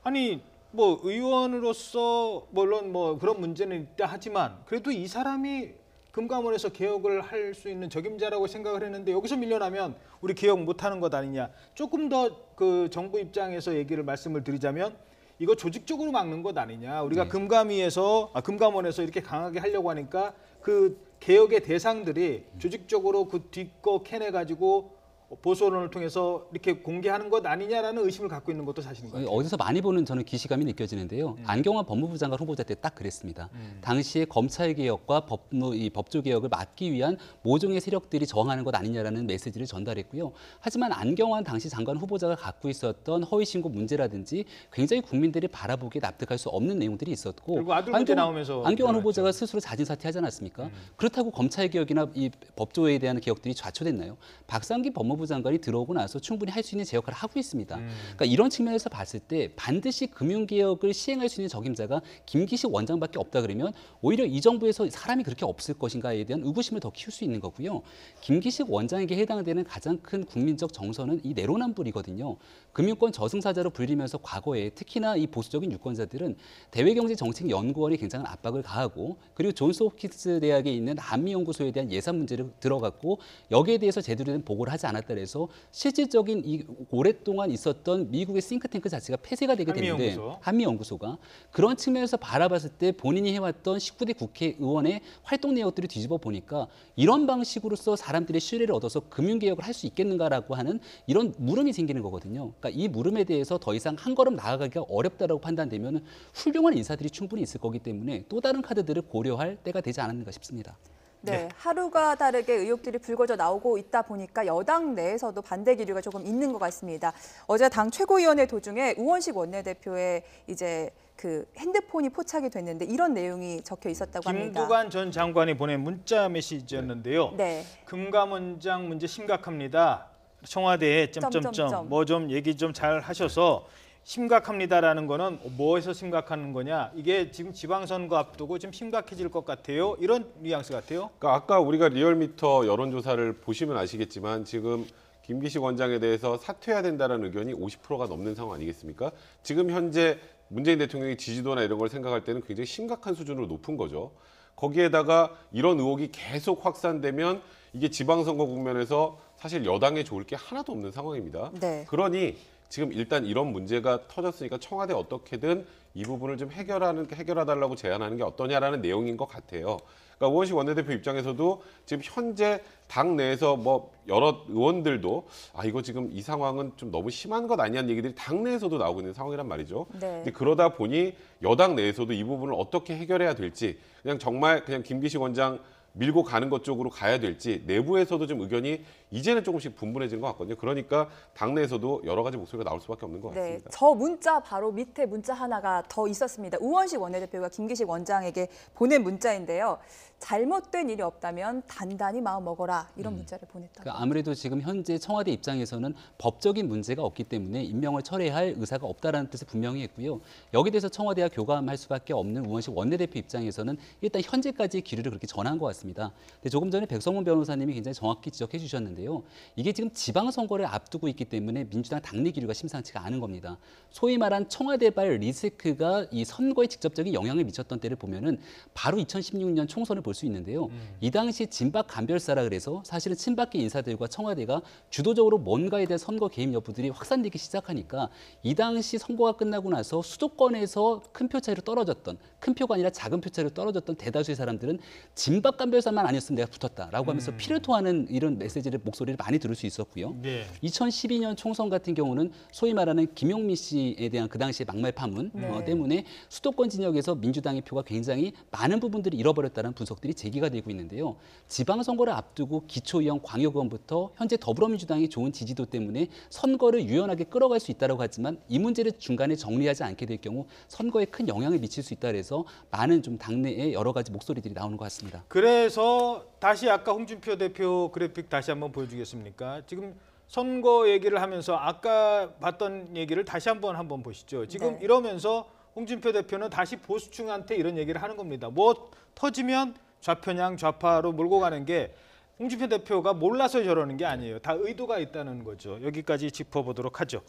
아니 뭐 의원으로서 물론 뭐 그런 문제는 있다 하지만 그래도 이 사람이 금감원에서 개혁을 할 수 있는 적임자라고 생각을 했는데 여기서 밀려나면 우리 개혁 못하는 것 아니냐. 조금 더 그 정부 입장에서 말씀을 드리자면 이거 조직적으로 막는 것 아니냐. 우리가 네. 금감원에서 이렇게 강하게 하려고 하니까 그 개혁의 대상들이 조직적으로 그 뒷거 캐내가지고 보수언론을 통해서 이렇게 공개하는 것 아니냐라는 의심을 갖고 있는 것도 사실인 것 같아요. 어디서 많이 보는 저는 기시감이 느껴지는데요. 안경환 법무부 장관 후보자 때 딱 그랬습니다. 당시에 검찰 개혁과 법조 개혁을 막기 위한 모종의 세력들이 저항하는 것 아니냐라는 메시지를 전달했고요. 하지만 안경환 당시 장관 후보자가 갖고 있었던 허위 신고 문제라든지 굉장히 국민들이 바라보기에 납득할 수 없는 내용들이 있었고 그리고 아들 문제 나오면서 안경환 후보자가 스스로 자진 사퇴하지 않았습니까? 그렇다고 검찰 개혁이나 이 법조에 대한 개혁들이 좌초됐나요? 박상기 법무부 법무부 장관이 들어오고 나서 충분히 할 수 있는 제 역할을 하고 있습니다. 그러니까 이런 측면에서 봤을 때 반드시 금융개혁을 시행할 수 있는 적임자가 김기식 원장밖에 없다 그러면 오히려 이 정부에서 사람이 그렇게 없을 것인가에 대한 의구심을 더 키울 수 있는 거고요. 김기식 원장에게 해당되는 가장 큰 국민적 정서는 이 내로남불이거든요. 금융권 저승사자로 불리면서 과거에 특히나 이 보수적인 유권자들은 대외경제정책연구원이 굉장한 압박을 가하고 그리고 존스 홉킨스 대학에 있는 한미연구소에 대한 예산 문제를 들어갔고 여기에 대해서 제대로 된 보고를 하지 않았다 해서 실질적인 이 오랫동안 있었던 미국의 싱크탱크 자체가 폐쇄가 되게 되는데 한미연구소가 그런 측면에서 바라봤을 때 본인이 해왔던 19대 국회의원의 활동 내역들을 뒤집어 보니까 이런 방식으로서 사람들의 신뢰를 얻어서 금융개혁을 할 수 있겠는가라고 하는 이런 물음이 생기는 거거든요. 그러니까 이 물음에 대해서 더 이상 한 걸음 나아가기가 어렵다라고 판단되면 훌륭한 인사들이 충분히 있을 거기 때문에 또 다른 카드들을 고려할 때가 되지 않았는가 싶습니다. 네, 하루가 다르게 의혹들이 불거져 나오고 있다 보니까 여당 내에서도 반대 기류가 조금 있는 것 같습니다. 어제 당 최고위원회 도중에 우원식 원내대표의 이제 그 핸드폰이 포착이 됐는데 이런 내용이 적혀 있었다고 합니다. 김두관 전 장관이 보낸 문자 메시지였는데요. 네. 금감원장 문제 심각합니다. 청와대에 점점점 뭐 좀 얘기 좀 잘 하셔서 심각합니다라는 거는 뭐에서 심각한 거냐? 이게 지금 지방선거 앞두고 좀 심각해질 것 같아요. 이런 뉘앙스 같아요. 그러니까 아까 우리가 리얼미터 여론조사를 보시면 아시겠지만 지금 김기식 원장에 대해서 사퇴해야 된다는 의견이 50%가 넘는 상황 아니겠습니까? 지금 현재 문재인 대통령의 지지도나 이런 걸 생각할 때는 굉장히 심각한 수준으로 높은 거죠. 거기에다가 이런 의혹이 계속 확산되면 이게 지방선거 국면에서 사실 여당에 좋을 게 하나도 없는 상황입니다. 네. 그러니 지금 일단 이런 문제가 터졌으니까 청와대 어떻게든 이 부분을 좀 해결해달라고 제안하는 게 어떠냐라는 내용인 것 같아요. 그러니까 우원식 원내대표 입장에서도 지금 현재 당 내에서 뭐 여러 의원들도 이거 지금 이 상황은 좀 너무 심한 것 아니냐는 얘기들이 당 내에서도 나오고 있는 상황이란 말이죠. 네. 근데 그러다 보니 여당 내에서도 이 부분을 어떻게 해결해야 될지 그냥 정말 그냥 김기식 원장 밀고 가는 것 쪽으로 가야 될지 내부에서도 좀 의견이 이제는 조금씩 분분해지는 것 같거든요. 그러니까 당내에서도 여러 가지 목소리가 나올 수밖에 없는 것 같습니다. 네, 저 문자 바로 밑에 문자 하나가 더 있었습니다. 우원식 원내대표가 김기식 원장에게 보낸 문자인데요. 잘못된 일이 없다면 단단히 마음 먹어라 이런 문자를 보냈다고. 그러니까 아무래도 지금 현재 청와대 입장에서는 법적인 문제가 없기 때문에 임명을 철회할 의사가 없다라는 뜻을 분명히 했고요. 여기에 대해서 청와대와 교감할 수밖에 없는 우원식 원내대표 입장에서는 일단 현재까지의 기류를 그렇게 전한 것 같습니다. 근데 조금 전에 백성문 변호사님이 굉장히 정확히 지적해 주셨는데요. 이게 지금 지방선거를 앞두고 있기 때문에 민주당 당내 기류가 심상치가 않은 겁니다. 소위 말한 청와대발 리스크가 이 선거에 직접적인 영향을 미쳤던 때를 보면은 바로 2016년 총선을 볼 수 있는데요. 이 당시 진박 간별사라 그래서 사실은 친박계 인사들과 청와대가 주도적으로 뭔가에 대한 선거 개입 여부들이 확산되기 시작하니까 이 당시 선거가 끝나고 나서 수도권에서 큰 표 차이로 떨어졌던 큰 표가 아니라 작은 표 차이로 떨어졌던 대다수의 사람들은 진박 간별사만 아니었으면 내가 붙었다라고 하면서 피를 토하는 이런 메시지를 목소리를 많이 들을 수 있었고요. 네. 2012년 총선 같은 경우는 소위 말하는 김용민 씨에 대한 그 당시의 막말 파문 때문에 수도권 진영에서 민주당의 표가 굉장히 많은 부분들이 잃어버렸다는 분석들이 제기가 되고 있는데요. 지방선거를 앞두고 기초의원, 광역의원부터 현재 더불어민주당이 좋은 지지도 때문에 선거를 유연하게 끌어갈 수 있다고 하지만 이 문제를 중간에 정리하지 않게 될 경우 선거에 큰 영향을 미칠 수 있다 그래서 많은 좀 당내에 여러 가지 목소리들이 나오는 것 같습니다. 그래서 다시 아까 홍준표 대표 그래픽 다시 한번 보여주겠습니까? 지금 선거 얘기를 하면서 아까 봤던 얘기를 다시 한번 보시죠. 지금 이러면서 홍준표 대표는 다시 보수층한테 이런 얘기를 하는 겁니다. 뭐 터지면 좌편향 좌파로 몰고 가는 게 홍준표 대표가 몰라서 저러는 게 아니에요. 다 의도가 있다는 거죠. 여기까지 짚어보도록 하죠.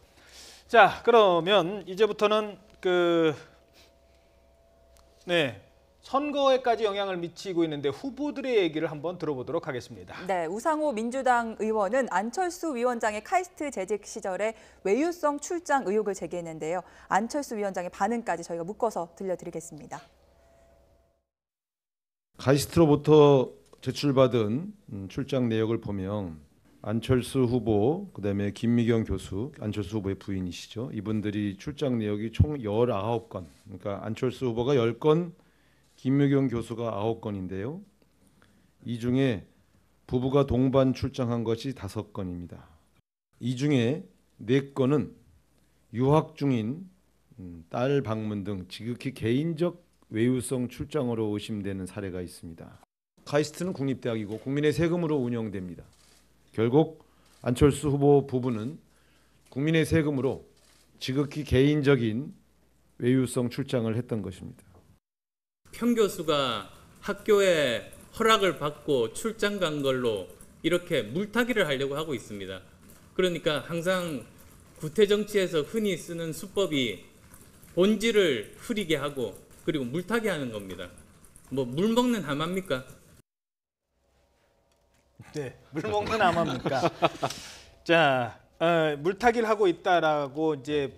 자, 그러면 이제부터는 선거에까지 영향을 미치고 있는데 후보들의 얘기를 한번 들어보도록 하겠습니다. 네, 우상호 민주당 의원은 안철수 위원장의 카이스트 재직 시절에 외유성 출장 의혹을 제기했는데요. 안철수 위원장의 반응까지 저희가 묶어서 들려드리겠습니다. 카이스트로부터 제출받은 출장 내역을 보면 안철수 후보, 그다음에 김미경 교수, 안철수 후보의 부인이시죠. 이분들이 출장 내역이 총 19건. 그러니까 안철수 후보가 10건, 김미경 교수가 9건인데요. 이 중에 부부가 동반 출장한 것이 5건입니다. 이 중에 4건은 유학 중인 딸 방문 등 지극히 개인적 외유성 출장으로 의심되는 사례가 있습니다. 카이스트는 국립대학이고 국민의 세금으로 운영됩니다. 결국 안철수 후보 부부는 국민의 세금으로 지극히 개인적인 외유성 출장을 했던 것입니다. 편 교수가 학교에 허락을 받고 출장 간 걸로 이렇게 물타기를 하려고 하고 있습니다. 그러니까 항상 구태 정치에서 흔히 쓰는 수법이 본질을 흐리게 하고 그리고 물타기 하는 겁니다. 뭐 물 먹는 하마입니까? 네, 물 먹는 하마입니까? 자, 물타기를 하고 있다라고 이제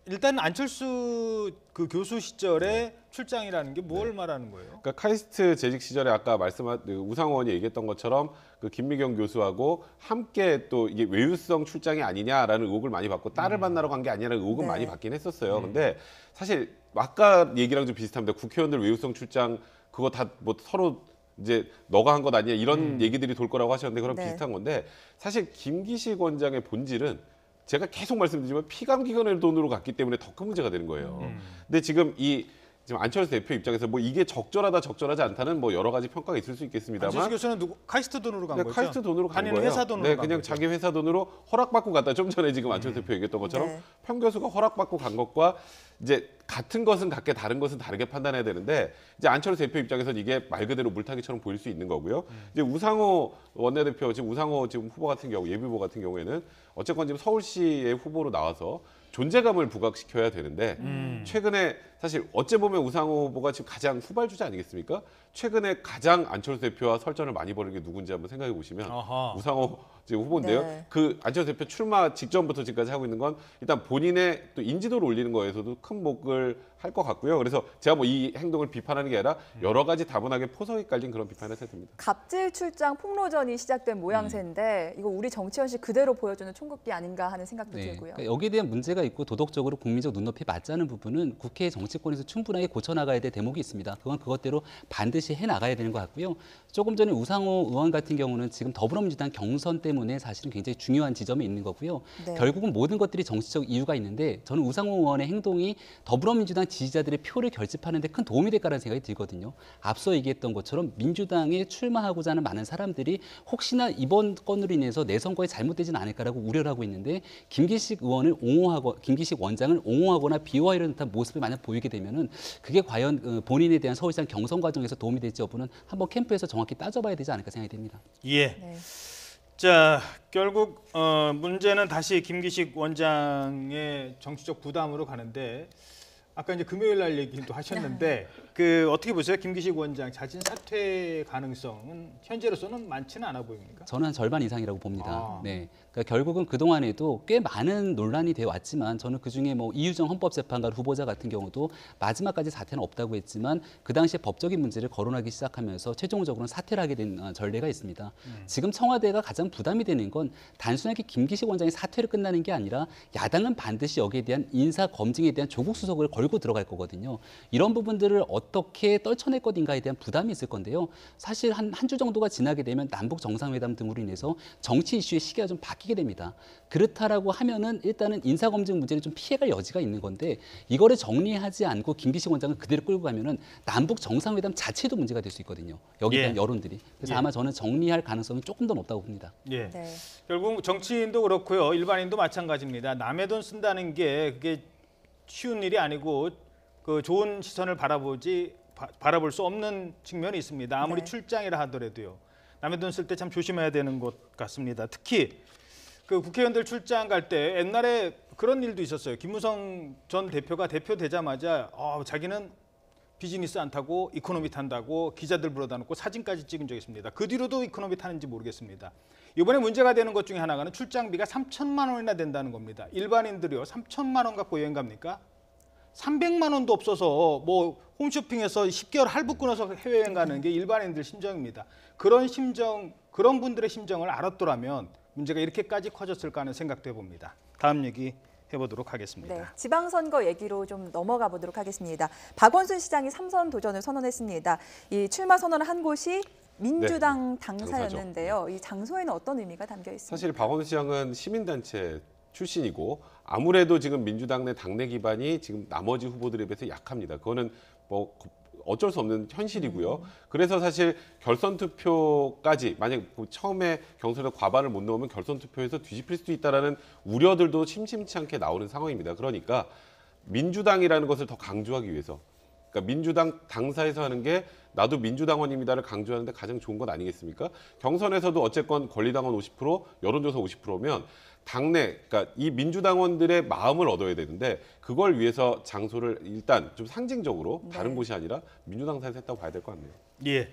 일단 안철수 그 교수 시절에 출장이라는 게 뭘 말하는 거예요? 그러니까 카이스트 재직 시절에 아까 말씀한 우상호 의원이 얘기했던 것처럼 그 김미경 교수하고 함께 또 이게 외유성 출장이 아니냐라는 의혹을 많이 받고 딸을 만나러 간 게 아니냐는 의혹은 많이 받긴 했었어요. 근데 사실 아까 얘기랑 좀 비슷합니다. 국회의원들 외유성 출장 그거 다 뭐 서로 이제 너가 한 것 아니냐 이런 얘기들이 돌 거라고 하셨는데 그런 비슷한 건데 사실 김기식 원장의 본질은 제가 계속 말씀드리지만 피감기관의 돈으로 갔기 때문에 더 큰 문제가 되는 거예요. 근데 지금 지금 안철수 대표 입장에서 뭐 이게 적절하다 적절하지 않다는 뭐 여러 가지 평가가 있을 수 있겠습니다만 안철수 교수는 누구 카이스트 돈으로 간 거죠? 카이스트 돈으로 간 아니면 거예요. 회사 돈으로 네, 간 그냥 거죠? 자기 회사 돈으로 허락받고 갔다. 좀 전에 지금 안철수 대표 얘기했던 것처럼 편 교수가 허락받고 간 것과 이제 같은 것은 같게 다른 것은 다르게 판단해야 되는데 이제 안철수 대표 입장에서는 이게 말 그대로 물타기처럼 보일 수 있는 거고요. 이제 우상호 원내대표 지금 우상호 지금 후보 같은 경우 예비 후보 같은 경우에는 어쨌건 지금 서울시의 후보로 나와서 존재감을 부각시켜야 되는데 최근에 사실 어째 보면 우상호 후보가 지금 가장 후발주자 아니겠습니까? 최근에 가장 안철수 대표와 설전을 많이 벌인 게 누군지 한번 생각해 보시면 우상호 지금 후보인데요. 네. 그 안철수 대표 출마 직전부터 지금까지 하고 있는 건 일단 본인의 또 인지도를 올리는 거에서도 큰 목을 할 것 같고요. 그래서 제가 뭐 이 행동을 비판하는 게 아니라 여러 가지 다분하게 포석이 깔린 그런 비판을 해야 됩니다. 갑질 출장 폭로전이 시작된 모양새인데 이거 우리 정치 현실 그대로 보여주는 총극기 아닌가 하는 생각도 들고요. 그러니까 여기에 대한 문제가 있고 도덕적으로 국민적 눈높이에 맞지 않은 부분은 국회 정치권에서 충분하게 고쳐나가야 될 대목이 있습니다. 그건 그것대로 반드시 해나가야 되는 것 같고요. 조금 전에 우상호 의원 같은 경우는 지금 더불어민주당 경선 때문에 사실은 굉장히 중요한 지점이 있는 거고요. 네. 결국은 모든 것들이 정치적 이유가 있는데 저는 우상호 의원의 행동이 더불어민주당 지지자들의 표를 결집하는 데 큰 도움이 될 거라는 생각이 들거든요. 앞서 얘기했던 것처럼 민주당에 출마하고자 하는 많은 사람들이 혹시나 이번 건으로 인해서 내 선거에 잘못되지는 않을까라고 우려를 하고 있는데 김기식 의원을 옹호하고 김기식 원장을 옹호하거나 비호하려는 듯한 모습을 만약 보이게 되면은 그게 과연 본인에 대한 서울시장 경선 과정에서 도움이 될지 여부는 한번 캠프에서 정확히 따져봐야 되지 않을까 생각이 됩니다. 예. 네. 자, 결국 문제는 다시 김기식 원장의 정치적 부담으로 가는데 아까 이제 금요일 날 얘기도 하셨는데 그 어떻게 보세요? 김기식 원장 자진 사퇴 가능성은 현재로서는 많지는 않아 보입니까? 저는 한 절반 이상이라고 봅니다. 네, 그러니까 결국은 그 동안에도 꽤 많은 논란이 되어 왔지만 저는 그 중에 뭐 이유정 헌법재판관 후보자 같은 경우도 마지막까지 사퇴는 없다고 했지만 그 당시에 법적인 문제를 거론하기 시작하면서 최종적으로는 사퇴를 하게 된 전례가 있습니다. 지금 청와대가 가장 부담이 되는 건 단순하게 김기식 원장이 사퇴를 끝나는 게 아니라 야당은 반드시 여기에 대한 인사 검증에 대한 조국 수석을 걸고 들어갈 거거든요. 이런 부분들을 어떻게 떨쳐낼 것인가에 대한 부담이 있을 건데요. 사실 한 주 정도가 지나게 되면 남북 정상회담 등으로 인해서 정치 이슈의 시기가 좀 바뀌게 됩니다. 그렇다라고 하면은 일단은 인사 검증 문제를 좀 피해갈 여지가 있는 건데 이거를 정리하지 않고 김기식 원장을 그대로 끌고 가면은 남북 정상회담 자체도 문제가 될 수 있거든요. 여기에 대한 여론들이. 그래서 아마 저는 정리할 가능성이 조금 더 높다고 봅니다. 예. 네. 결국 정치인도 그렇고요. 일반인도 마찬가지입니다. 남의 돈 쓴다는 게 그게 쉬운 일이 아니고 그 좋은 시선을 바라볼 수 없는 측면이 있습니다. 아무리 출장이라 하더라도요. 남의 돈 쓸 때 참 조심해야 되는 것 같습니다. 특히 그 국회의원들 출장 갈 때 옛날에 그런 일도 있었어요. 김무성 전 대표가 대표 되자마자 자기는 비즈니스 안 타고 이코노미 탄다고 기자들 불러다 놓고 사진까지 찍은 적이 있습니다. 그 뒤로도 이코노미 타는지 모르겠습니다. 이번에 문제가 되는 것 중에 하나는 출장비가 3천만 원이나 된다는 겁니다. 일반인들이요. 3천만 원 갖고 여행 갑니까? 300만 원도 없어서 뭐 홈쇼핑에서 10개월 할부 끊어서 해외여행 가는 게 일반인들 심정입니다. 그런 분들의 심정을 알았더라면 문제가 이렇게까지 커졌을까 하는 생각도 해봅니다. 다음 얘기 해보도록 하겠습니다. 네, 지방선거 얘기로 좀 넘어가 보도록 하겠습니다. 박원순 시장이 3선 도전을 선언했습니다. 이 출마 선언을 한 곳이 민주당 당사였는데요. 이 장소에는 어떤 의미가 담겨 있습니까? 사실 박원순 시장은 시민단체 출신이고 아무래도 지금 민주당 내 당내 기반이 지금 나머지 후보들에 비해서 약합니다. 그거는 뭐 어쩔 수 없는 현실이고요. 그래서 사실 결선 투표까지 만약 처음에 경선에서 과반을 못 넣으면 결선 투표에서 뒤집힐 수도 있다라는 우려들도 심심치 않게 나오는 상황입니다. 그러니까 민주당이라는 것을 더 강조하기 위해서, 그러니까 민주당 당사에서 하는 게 나도 민주당원입니다를 강조하는데 가장 좋은 것 아니겠습니까? 경선에서도 어쨌건 권리당원 50%, 여론조사 50%면 당내, 그러니까 이 민주당원들의 마음을 얻어야 되는데 그걸 위해서 장소를 일단 좀 상징적으로 다른 곳이 아니라 민주당사에서 했다고 봐야 될 것 같네요. 예.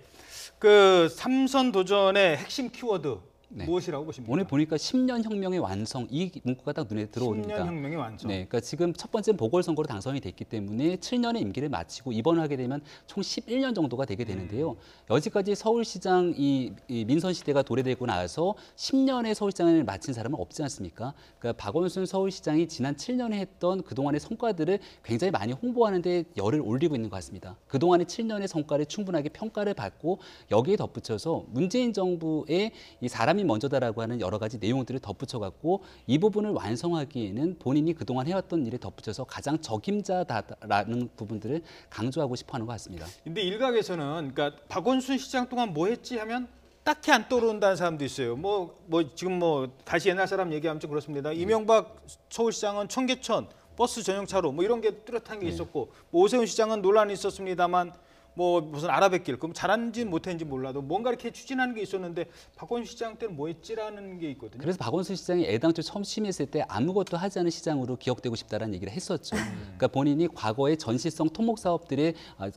그 3선 도전의 핵심 키워드 네. 무엇이라고 보십니까? 오늘 보니까 10년 혁명의 완성 이 문구가 딱 눈에 들어옵니다. 10년 혁명의 완성. 네, 그러니까 지금 첫 번째 보궐선거로 당선이 됐기 때문에 7년의 임기를 마치고 이번을 하게 되면 총 11년 정도가 되게 되는데요. 여지까지 서울시장 이 민선 시대가 도래되고 나서 10년의 서울시장을 마친 사람은 없지 않습니까? 그러니까 박원순 서울시장이 지난 7년에 했던 그동안의 성과들을 굉장히 많이 홍보하는 데 열을 올리고 있는 것 같습니다. 그동안의 7년의 성과를 충분하게 평가를 받고 여기에 덧붙여서 문재인 정부의 이 사람이 먼저다라고 하는 여러 가지 내용들을 덧붙여갖고 이 부분을 완성하기에는 본인이 그동안 해왔던 일에 덧붙여서 가장 적임자다라는 부분들을 강조하고 싶어하는 것 같습니다. 근데 일각에서는 그러니까 박원순 시장 동안 뭐 했지 하면 딱히 안 떠오른다는 사람도 있어요. 뭐 지금 다시 옛날 사람 얘기하면 좀 그렇습니다. 이명박 서울시장은 청계천 버스 전용차로 뭐 이런 게 뚜렷한 게 있었고 뭐 오세훈 시장은 논란이 있었습니다만 뭐 무슨 아라뱃길, 그럼 잘하는지 못했는지 몰라도 뭔가 이렇게 추진하는 게 있었는데 박원순 시장 때는 뭐 했지라는 게 있거든요. 그래서 박원순 시장이 애당초 처음 취임했을 때 아무것도 하지 않은 시장으로 기억되고 싶다라는 얘기를 했었죠. 그러니까 본인이 과거의 전시성 토목 사업들에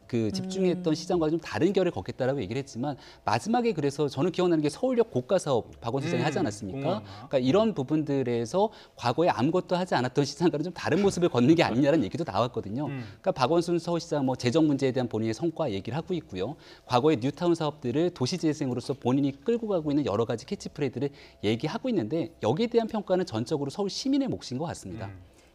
집중했던 시장과 좀 다른 결을 걷겠다라고 얘기를 했지만 마지막에 그래서 저는 기억나는 게 서울역 고가 사업 박원순 시장이 하지 않았습니까? 그러니까 이런 부분들에서 과거에 아무것도 하지 않았던 시장과는 좀 다른 모습을 걷는 게 아니냐라는 얘기도 나왔거든요. 그러니까 박원순 서울시장 뭐 재정 문제에 대한 본인의 성과 얘기를 하고 있고요. 과거의 뉴타운 사업들을 도시재생으로서 본인이 끌고 가고 있는 여러 가지 캐치프레이즈를 얘기하고 있는데 여기에 대한 평가는 전적으로 서울 시민의 몫인 것 같습니다.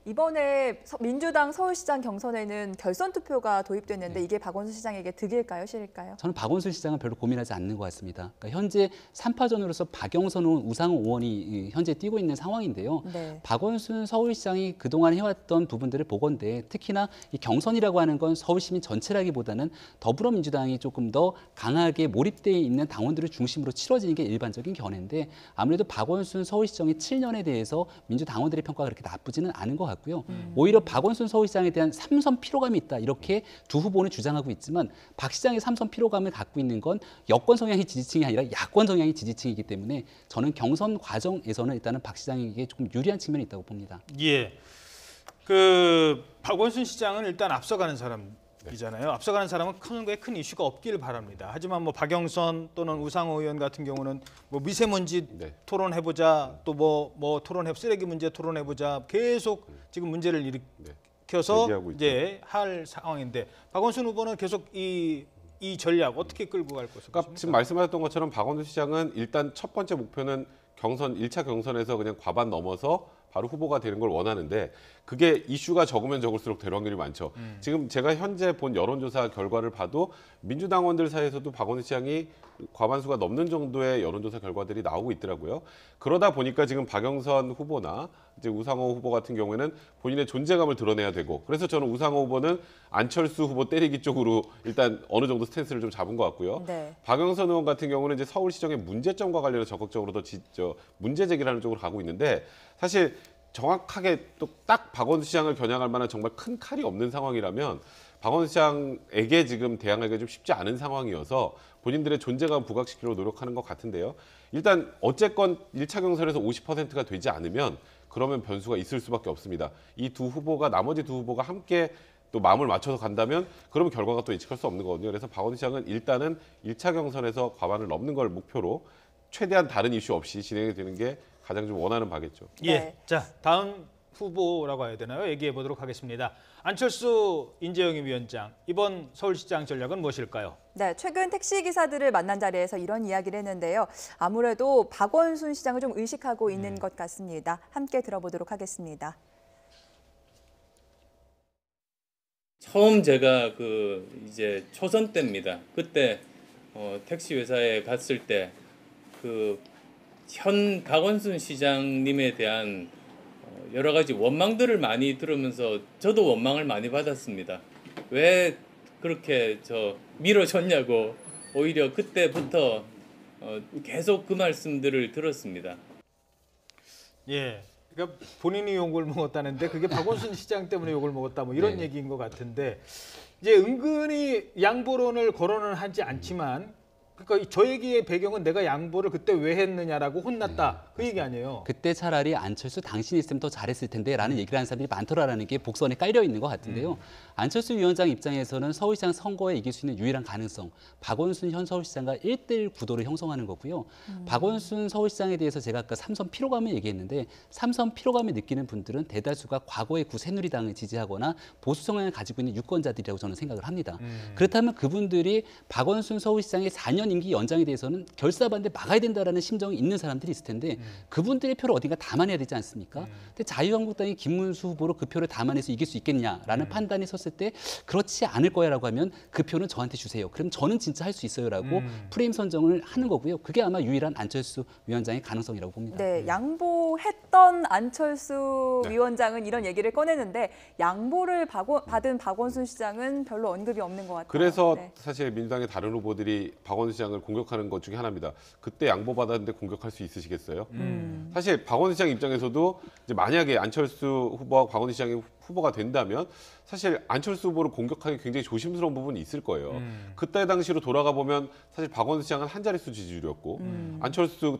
이번에 민주당 서울시장 경선에는 결선 투표가 도입됐는데 이게 박원순 시장에게 득일까요, 실일까요? 저는 박원순 시장은 별로 고민하지 않는 것 같습니다. 그러니까 현재 3파전으로서 박영선 의원, 우상호 의원이 현재 뛰고 있는 상황인데요. 네. 박원순 서울시장이 그동안 해왔던 부분들을 보건대 특히나 이 경선이라고 하는 건 서울 시민 전체라기보다는 더불어민주당이 조금 더 강하게 몰입되어 있는 당원들을 중심으로 치러지는 게 일반적인 견해인데 아무래도 박원순 서울시장의 7년에 대해서 민주당원들의 평가가 그렇게 나쁘지는 않은 것 같고요. 오히려 박원순 서울시장에 대한 삼선 피로감이 있다. 이렇게 두 후보는 주장하고 있지만 박 시장의 삼선 피로감을 갖고 있는 건 여권 성향의 지지층이 아니라 야권 성향의 지지층이기 때문에 저는 경선 과정에서는 일단은 박 시장에게 조금 유리한 측면이 있다고 봅니다. 예. 그 박원순 시장은 일단 앞서가는 사람이잖아요. 앞서가는 사람은 큰 이슈가 없기를 바랍니다. 하지만 뭐 박영선 또는 우상호 의원 같은 경우는 뭐 미세먼지 토론해보자, 또 뭐 쓰레기 문제 토론해보자, 계속 지금 문제를 일으켜서 이제 할 상황인데 박원순 후보는 계속 이 전략 어떻게 끌고 갈 것인가? 그러니까 지금 말씀하셨던 것처럼 박원순 시장은 일단 첫 번째 목표는 1차 경선에서 그냥 과반 넘어서 바로 후보가 되는 걸 원하는데 그게 이슈가 적으면 적을수록 될 확률이 많죠. 지금 제가 현재 본 여론조사 결과를 봐도 민주당원들 사이에서도 박원순 시장이 과반수가 넘는 정도의 여론조사 결과들이 나오고 있더라고요. 그러다 보니까 지금 박영선 후보나 이제 우상호 후보 같은 경우에는 본인의 존재감을 드러내야 되고 그래서 저는 우상호 후보는 안철수 후보 때리기 쪽으로 일단 어느 정도 스탠스를 좀 잡은 것 같고요. 네. 박영선 의원 같은 경우는 이제 서울시정의 문제점과 관련해서 적극적으로 더 문제 제기를 하는 쪽으로 가고 있는데 사실 정확하게 또 딱 박원순 시장을 겨냥할 만한 정말 큰 칼이 없는 상황이라면 박원순 시장에게 지금 대항하기가 좀 쉽지 않은 상황이어서 본인들의 존재감 부각시키려고 노력하는 것 같은데요. 일단 어쨌건 1차 경선에서 50%가 되지 않으면 그러면 변수가 있을 수밖에 없습니다. 나머지 두 후보가 함께 또 마음을 맞춰서 간다면 그러면 결과가 또 예측할 수 없는 거거든요. 그래서 박원순 시장은 일단은 1차 경선에서 과반을 넘는 걸 목표로 최대한 다른 이슈 없이 진행이 되는 게 가장 좀 원하는 바겠죠. 예. 네. 자, 다음 후보라고 해야 되나요? 얘기해 보도록 하겠습니다. 안철수 인재영입 위원장, 이번 서울시장 전략은 무엇일까요? 네, 최근 택시기사들을 만난 자리에서 이런 이야기를 했는데요. 아무래도 박원순 시장을 좀 의식하고 있는 것 같습니다. 함께 들어보도록 하겠습니다. 처음 제가 이제 초선 때입니다. 그때 택시 회사에 갔을 때 현 박원순 시장님에 대한 여러 가지 원망들을 많이 들으면서 저도 원망을 많이 받았습니다. 왜 그렇게 밀어줬냐고 오히려 그때부터 계속 그 말씀들을 들었습니다. 예. 그러니까 본인이 욕을 먹었다는데 그게 박원순 시장 때문에 욕을 먹었다 뭐 이런 얘기인 것 같은데 이제 은근히 양보론을 거론을 하지 않지만 그러니까 저 얘기의 배경은 내가 양보를 그때 왜 했느냐라고 혼났다 그 얘기 아니에요. 그때 차라리 안철수 당신이 있으면 더 잘했을 텐데라는 얘기를 하는 사람들이 많더라라는 게 복선에 깔려 있는 것 같은데요. 안철수 위원장 입장에서는 서울시장 선거에 이길 수 있는 유일한 가능성, 박원순 현 서울시장과 1대1 구도를 형성하는 거고요. 박원순 서울시장에 대해서 제가 아까 삼선 피로감을 얘기했는데 삼선 피로감을 느끼는 분들은 대다수가 과거의 구 새누리당을 지지하거나 보수 성향을 가지고 있는 유권자들이라고 저는 생각을 합니다. 그렇다면 그분들이 박원순 서울시장의 4년 임기 연장에 대해서는 결사반대 막아야 된다라는 심정이 있는 사람들이 있을 텐데 그분들의 표를 어딘가 담아내야 되지 않습니까? 근데 자유한국당이 김문수 후보로 그 표를 담아내서 이길 수 있겠냐라는 판단이 섰을 때 그렇지 않을 거야라고 하면 그 표는 저한테 주세요. 그럼 저는 진짜 할 수 있어요라고 프레임 선정을 하는 거고요. 그게 아마 유일한 안철수 위원장의 가능성이라고 봅니다. 네, 양보했던 안철수 위원장은 이런 얘기를 꺼내는데 양보를 받은 박원순 시장은 별로 언급이 없는 것 같아요. 그래서 사실 민주당의 다른 후보들이 박원순 시장을 공격하는 것 중에 하나입니다. 그때 양보받았는데 공격할 수 있으시겠어요? 사실 박원순 시장 입장에서도 이제 만약에 안철수 후보와 박원순 시장이 후보가 된다면 사실 안철수 후보를 공격하기 굉장히 조심스러운 부분이 있을 거예요. 그때 당시로 돌아가 보면 사실 박원순 시장은 한 자릿수 지지율이었고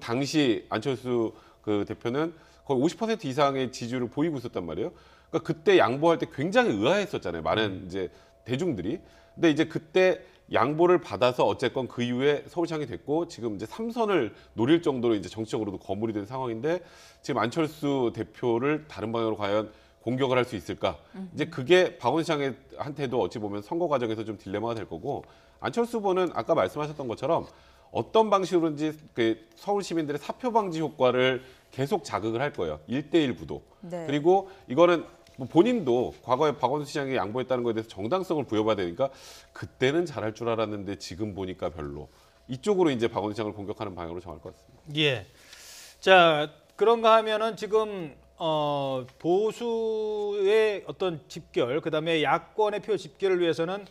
당시 안철수 그 대표는 거의 50% 이상의 지지율을 보이고 있었단 말이에요. 그러니까 그때 양보할 때 굉장히 의아했었잖아요. 많은 이제 대중들이. 근데 이제 그때 양보를 받아서 어쨌건 그 이후에 서울시장이 됐고 지금 이제 3선을 노릴 정도로 이제 정치적으로도 거물이 된 상황인데 지금 안철수 대표를 다른 방향으로 과연 공격을 할 수 있을까? 이제 그게 박원순 시장한테도 어찌 보면 선거 과정에서 좀 딜레마가 될 거고 안철수 후보는 아까 말씀하셨던 것처럼 어떤 방식으로든지 그 서울 시민들의 사표 방지 효과를 계속 자극을 할 거예요. 1대1 구도. 그리고 이거는 본인도 과거에 박원순 시장이 양보했다는 거에 대해서 정당성을 부여봐야 되니까 그때는 잘할 줄 알았는데 지금 보니까 별로. 이쪽으로 이제 박원순 시장을 공격하는 방향으로 정할 것 같습니다. 예. 자, 그런가 하면은 지금 보수의 어떤 집결, 그다음에 야권의 표 집결을 위해서는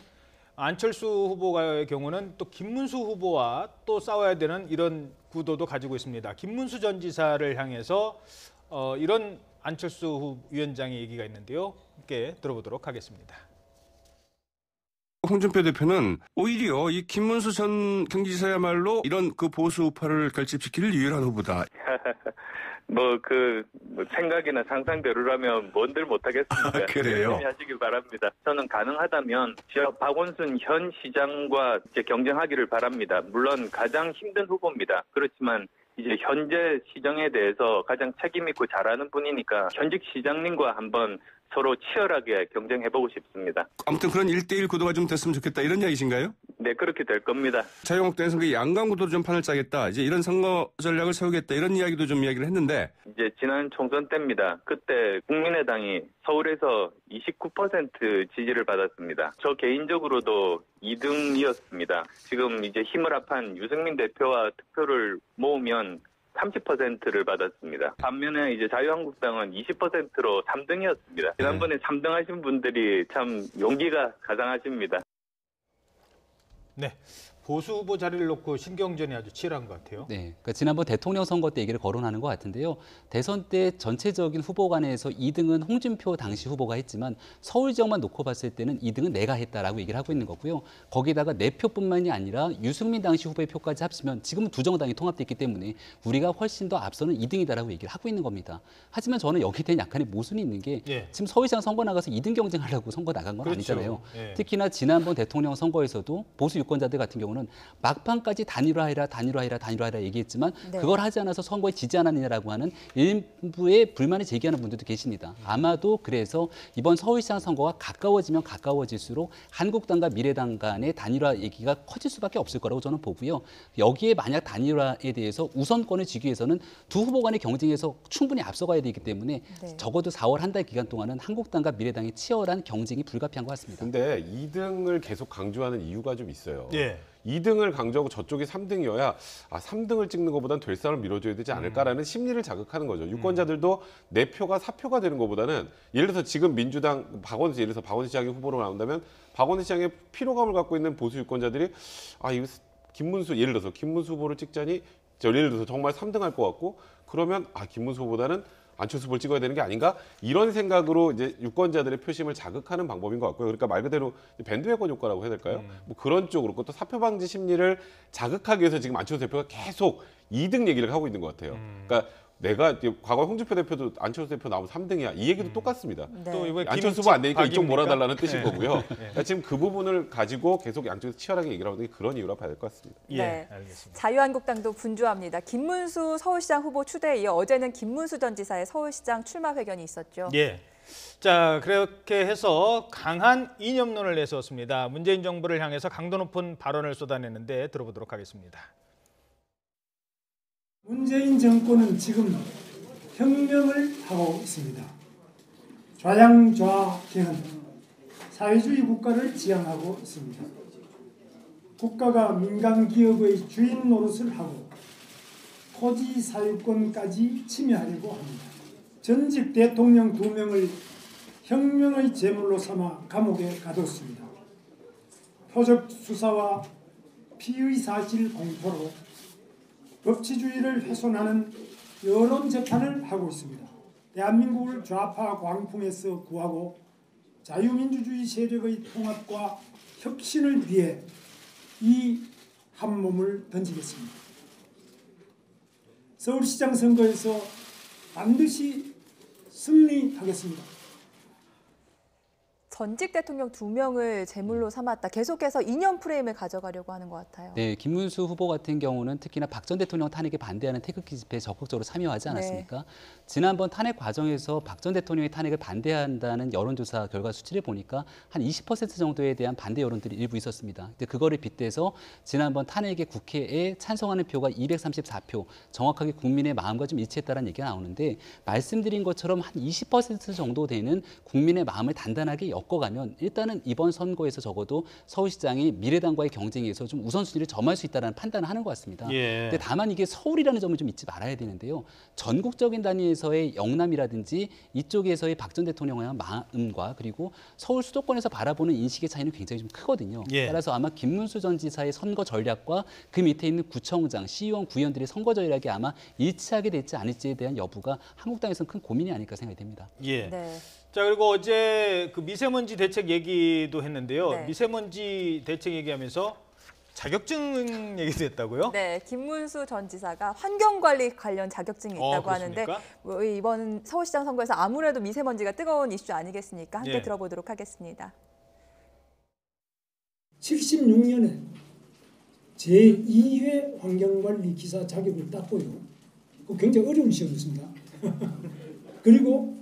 안철수 후보의 경우는 또 김문수 후보와 또 싸워야 되는 이런 구도도 가지고 있습니다. 김문수 전 지사를 향해서 이런 안철수 위원장의 얘기가 있는데요. 함께 들어보도록 하겠습니다. 홍준표 대표는 오히려 이 김문수 전 경기지사야말로 이런 그 보수 우파를 결집시킬 유일한 후보다. 생각이나 상상대로라면 뭔들 못하겠습니까? 그래요? 열심히 하시길 바랍니다. 저는 가능하다면 박원순 현 시장과 이제 경쟁하기를 바랍니다. 물론 가장 힘든 후보입니다. 그렇지만 이제 현재 시정에 대해서 가장 책임 있고 잘하는 분이니까 현직 시장님과 한번 서로 치열하게 경쟁해보고 싶습니다. 아무튼 그런 1대1 구도가 좀 됐으면 좋겠다 이런 이야기신가요? 네, 그렇게 될 겁니다. 자유한국당에서 그 양강 구도로 좀 판을 짜겠다. 이제 이런 선거 전략을 세우겠다 이런 이야기도 좀 이야기를 했는데 이제 지난 총선 때입니다. 그때 국민의당이 서울에서 29% 지지를 받았습니다. 저 개인적으로도 2등이었습니다. 지금 이제 힘을 합한 유승민 대표와 득표를 모으면 30%를 받았습니다. 반면에 이제 자유한국당은 20%로 3등이었습니다. 지난번에 3등 하신 분들이 참 용기가 가장하십니다. 네. 보수 후보 자리를 놓고 신경전이 아주 치열한 것 같아요. 네, 그러니까 지난번 대통령 선거 때 얘기를 거론하는 것 같은데요. 대선 때 전체적인 후보 간에서 2등은 홍준표 당시 후보가 했지만 서울 지역만 놓고 봤을 때는 2등은 내가 했다라고 얘기를 하고 있는 거고요. 거기다가 내 표뿐만이 아니라 유승민 당시 후보의 표까지 합치면 지금은 두 정당이 통합됐기 때문에 우리가 훨씬 더 앞서는 2등이다라고 얘기를 하고 있는 겁니다. 하지만 저는 여기에 대한 약간의 모순이 있는 게 지금 서울시장 선거 나가서 2등 경쟁하려고 선거 나간 건 아니잖아요. 특히나 지난번 대통령 선거에서도 보수 유권자들 같은 경우는 막판까지 단일화해라 얘기했지만 그걸 하지 않아서 선거에 지지 않았느냐라고 하는 일부의 불만을 제기하는 분들도 계십니다. 아마도 그래서 이번 서울시장 선거가 가까워지면 가까워질수록 한국당과 미래당 간의 단일화 얘기가 커질 수밖에 없을 거라고 저는 보고요. 여기에 만약 단일화에 대해서 우선권을 쥐기 위해서는 두 후보 간의 경쟁에서 충분히 앞서가야 되기 때문에 적어도 4월 한 달 기간 동안은 한국당과 미래당의 치열한 경쟁이 불가피한 것 같습니다. 근데 2등을 계속 강조하는 이유가 좀 있어요. 2등을 강조하고 저쪽이 3등이어야 3등을 찍는 것보다는 될 사람을 밀어줘야 되지 않을까라는 심리를 자극하는 거죠. 유권자들도 내 표가 사표가 되는 것보다는 예를 들어서 지금 민주당 박원순 예를 들어서 박원순 시장이 후보로 나온다면 박원순 시장의 피로감을 갖고 있는 보수 유권자들이 이거 김문수 예를 들어서 김문수 후보를 찍자니 예를 들어서 정말 3등 할 것 같고 그러면 김문수 후보보다는 안철수 후보를 찍어야 되는 게 아닌가 이런 생각으로 이제 유권자들의 표심을 자극하는 방법인 것 같고요. 그러니까 말 그대로 밴드웨건 효과라고 해야 될까요? 뭐 그런 쪽으로 또 사표 방지 심리를 자극하기 위해서 지금 안철수 대표가 계속 2등 얘기를 하고 있는 것 같아요. 그러니까 내가 과거 홍준표 대표도 안철수 대표 나오면 3등이야. 이 얘기도 똑같습니다. 네. 또 이번에 안철수 후보 안 되니까 이쪽 몰아달라는 뜻인 네. 거고요. 그러니까 지금 그 부분을 가지고 계속 양쪽에서 치열하게 얘기를 하는 게 그런 이유라 봐야 될 것 같습니다. 네. 알겠습니다. 자유한국당도 분주합니다. 김문수 서울시장 후보 추대에 이어 어제는 김문수 전 지사의 서울시장 출마 회견이 있었죠. 예. 자, 그렇게 해서 강한 이념론을 내세웠습니다. 문재인 정부를 향해서 강도 높은 발언을 쏟아내는데 들어보도록 하겠습니다. 문재인 정권은 지금 혁명을 하고 있습니다. 좌양좌견 사회주의 국가를 지향하고 있습니다. 국가가 민간 기업의 주인 노릇을 하고 토지 사유권까지 침해하려고 합니다. 전직 대통령 2명을 혁명의 제물로 삼아 감옥에 가뒀습니다. 표적 수사와 피의 사실 공표로 법치주의를 훼손하는 여론 재판을 하고 있습니다. 대한민국을 좌파 광풍에서 구하고 자유민주주의 세력의 통합과 혁신을 위해 이 한 몸을 던지겠습니다. 서울시장 선거에서 반드시 승리하겠습니다. 전직 대통령 2명을 제물로 삼았다. 계속해서 이념 프레임을 가져가려고 하는 것 같아요. 네, 김문수 후보 같은 경우는 특히나 박 전 대통령 탄핵에 반대하는 태극기 집회에 적극적으로 참여하지 않았습니까? 네. 지난번 탄핵 과정에서 박 전 대통령의 탄핵을 반대한다는 여론조사 결과 수치를 보니까 한 20% 정도에 대한 반대 여론들이 일부 있었습니다. 근데 그거를 빗대서 지난번 탄핵의 국회에 찬성하는 표가 234표, 정확하게 국민의 마음과 좀 일치했다는 얘기가 나오는데 말씀드린 것처럼 한 20% 정도 되는 국민의 마음을 단단하게 엮어가면 일단은 이번 선거에서 적어도 서울시장이 미래당과의 경쟁에서 좀 우선순위를 점할 수 있다는 판단을 하는 것 같습니다. 예. 근데 다만 이게 서울이라는 점을 좀 잊지 말아야 되는데요. 전국적인 단위에서의 영남이라든지 이쪽에서의 박 전 대통령의 마음과 그리고 서울 수도권에서 바라보는 인식의 차이는 굉장히 좀 크거든요. 예. 따라서 아마 김문수 전 지사의 선거 전략과 그 밑에 있는 구청장, 시의원, 구의원들의 선거 전략이 아마 일치하게 될지 아닐지에 대한 여부가 한국당에서는 큰 고민이 아닐까 생각이 됩니다. 예. 네. 자, 그리고 어제 그 미세먼지 대책 얘기도 했는데요. 네. 미세먼지 대책 얘기하면서 자격증 얘기도 했다고요? 네, 김문수 전 지사가 환경관리 관련 자격증이 있다고 하는데 이번 서울시장 선거에서 아무래도 미세먼지가 뜨거운 이슈 아니겠습니까? 함께 들어보도록 하겠습니다. 76년에 제2회 환경관리 기사 자격을 땄고요. 굉장히 어려운 시험이었습니다. 그리고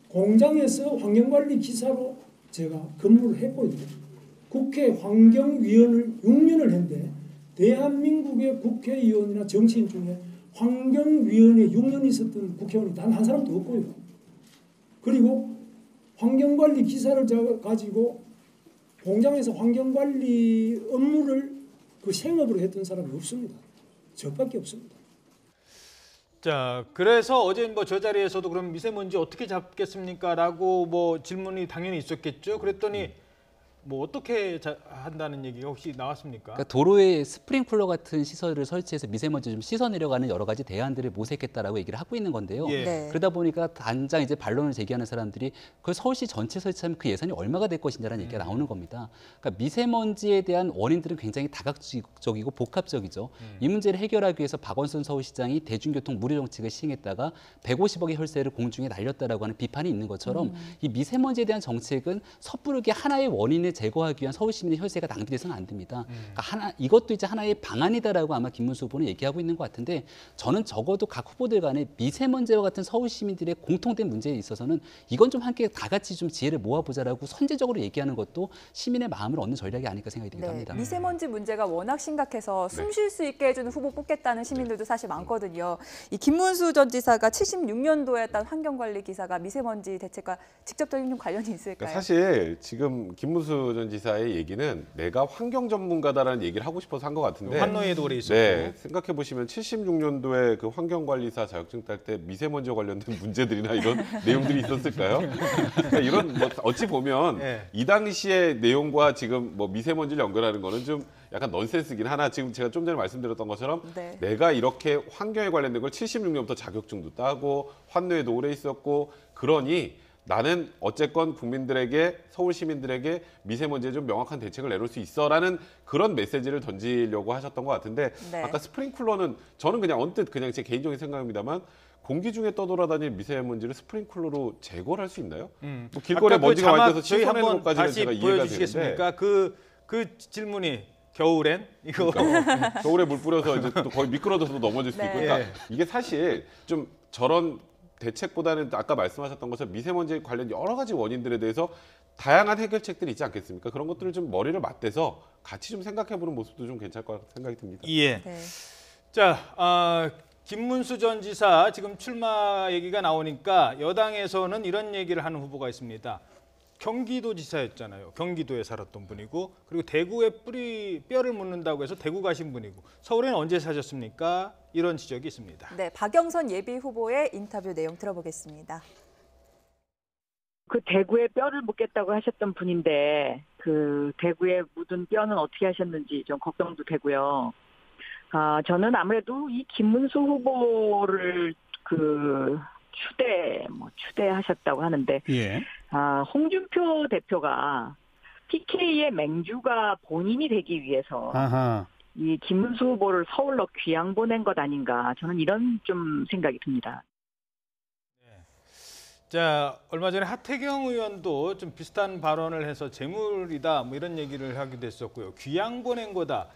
공장에서 환경관리 기사로 제가 근무를 했고요. 국회 환경위원을 6년을 했는데 대한민국의 국회의원이나 정치인 중에 환경위원회 6년 있었던 국회의원이 단 한 사람도 없고요. 그리고 환경관리 기사를 가지고 공장에서 환경관리 업무를 그 생업으로 했던 사람이 없습니다. 저밖에 없습니다. 자, 그래서 어제 뭐 저 자리에서도 그럼 미세먼지 어떻게 잡겠습니까?라고 뭐 질문이 당연히 있었겠죠. 그랬더니 뭐 어떻게 한다는 얘기가 혹시 나왔습니까? 그러니까 도로에 스프링클러 같은 시설을 설치해서 미세먼지 좀 씻어내려가는 여러 가지 대안들을 모색했다라고 얘기를 하고 있는 건데요. 예. 네. 그러다 보니까 단장 이제 반론을 제기하는 사람들이 그 서울시 전체 설치하면 그 예산이 얼마가 될 것인지라는 얘기가 나오는 겁니다. 그러니까 미세먼지에 대한 원인들은 굉장히 다각적이고 복합적이죠. 이 문제를 해결하기 위해서 박원순 서울시장이 대중교통 무료 정책을 시행했다가 150억의 혈세를 공중에 날렸다라고 하는 비판이 있는 것처럼 이 미세먼지에 대한 정책은 섣부르게 하나의 원인을 제거하기 위한 서울 시민의 혈세가 낭비돼서는 안 됩니다. 그러니까 이것도 이제 하나의 방안이다라고 아마 김문수 후보는 얘기하고 있는 것 같은데 저는 적어도 각 후보들 간에 미세먼지와 같은 서울 시민들의 공통된 문제에 있어서는 이건 좀 함께 다 같이 좀 지혜를 모아보자라고 선제적으로 얘기하는 것도 시민의 마음을 얻는 전략이 아닐까 생각이 들기도 합니다. 미세먼지 문제가 워낙 심각해서 숨 쉴 수 있게 해주는 후보 뽑겠다는 시민들도 사실 많거든요. 이 김문수 전 지사가 76년도에 했던 환경관리 기사가 미세먼지 대책과 직접적인 관련이 있을까요? 그러니까 사실 지금 김문수 전 지사의 얘기는 내가 환경 전문가다라는 얘기를 하고 싶어서 한 것 같은데 환노에도 오래 있었고. 네, 생각해 보시면 76년도에 그 환경관리사 자격증 딸 때 미세먼지와 관련된 문제들이나 이런 내용들이 있었을까요? 그러니까 이런 뭐 어찌 보면 이 당시의 내용과 지금 뭐 미세먼지를 연결하는 거는 좀 약간 넌센스긴 하나 지금 제가 좀 전에 말씀드렸던 것처럼 내가 이렇게 환경에 관련된 걸 76년부터 자격증도 따고 환노에도 오래 있었고 그러니 나는 어쨌건 국민들에게 서울 시민들에게 미세먼지에 좀 명확한 대책을 내놓을 수 있어라는 그런 메시지를 던지려고 하셨던 것 같은데 아까 스프링클러는 저는 그냥 언뜻 그냥 제 개인적인 생각입니다만 공기 중에 떠돌아다니는 미세먼지를 스프링클러로 제거를 할 수 있나요? 뭐 길거리에 먼지가 많이 껴서 씻어내는 것까지는 제가 이해가 되는데 그 질문이 겨울엔 이거 그러니까, 겨울에 물 뿌려서 이제 또 거의 미끄러져서 넘어질 수 있고 그러니까 이게 사실 좀 저런 대책보다는 아까 말씀하셨던 것처럼 미세먼지 관련 여러 가지 원인들에 대해서 다양한 해결책들이 있지 않겠습니까? 그런 것들을 좀 머리를 맞대서 같이 좀 생각해보는 모습도 좀 괜찮을 것 생각이 듭니다. 예. 자, 김문수 전 지사 지금 출마 얘기가 나오니까 여당에서는 이런 얘기를 하는 후보가 있습니다. 경기도지사였잖아요. 경기도에 살았던 분이고 그리고 대구에 뼈를 묻는다고 해서 대구 가신 분이고 서울에는 언제 사셨습니까? 이런 지적이 있습니다. 네, 박영선 예비 후보의 인터뷰 내용 들어보겠습니다. 그 대구에 뼈를 묻겠다고 하셨던 분인데 그 대구에 묻은 뼈는 어떻게 하셨는지 좀 걱정도 되고요. 저는 아무래도 이 김문수 후보를 추대하셨다고 하는데 홍준표 대표가 TK의 맹주가 본인이 되기 위해서 이 김문수 후보를 서울로 귀양 보낸 것 아닌가 저는 이런 좀 생각이 듭니다. 자, 얼마 전에 하태경 의원도 좀 비슷한 발언을 해서 재물이다 뭐 이런 얘기를 하기도 했었고요. 귀양 보낸 거다.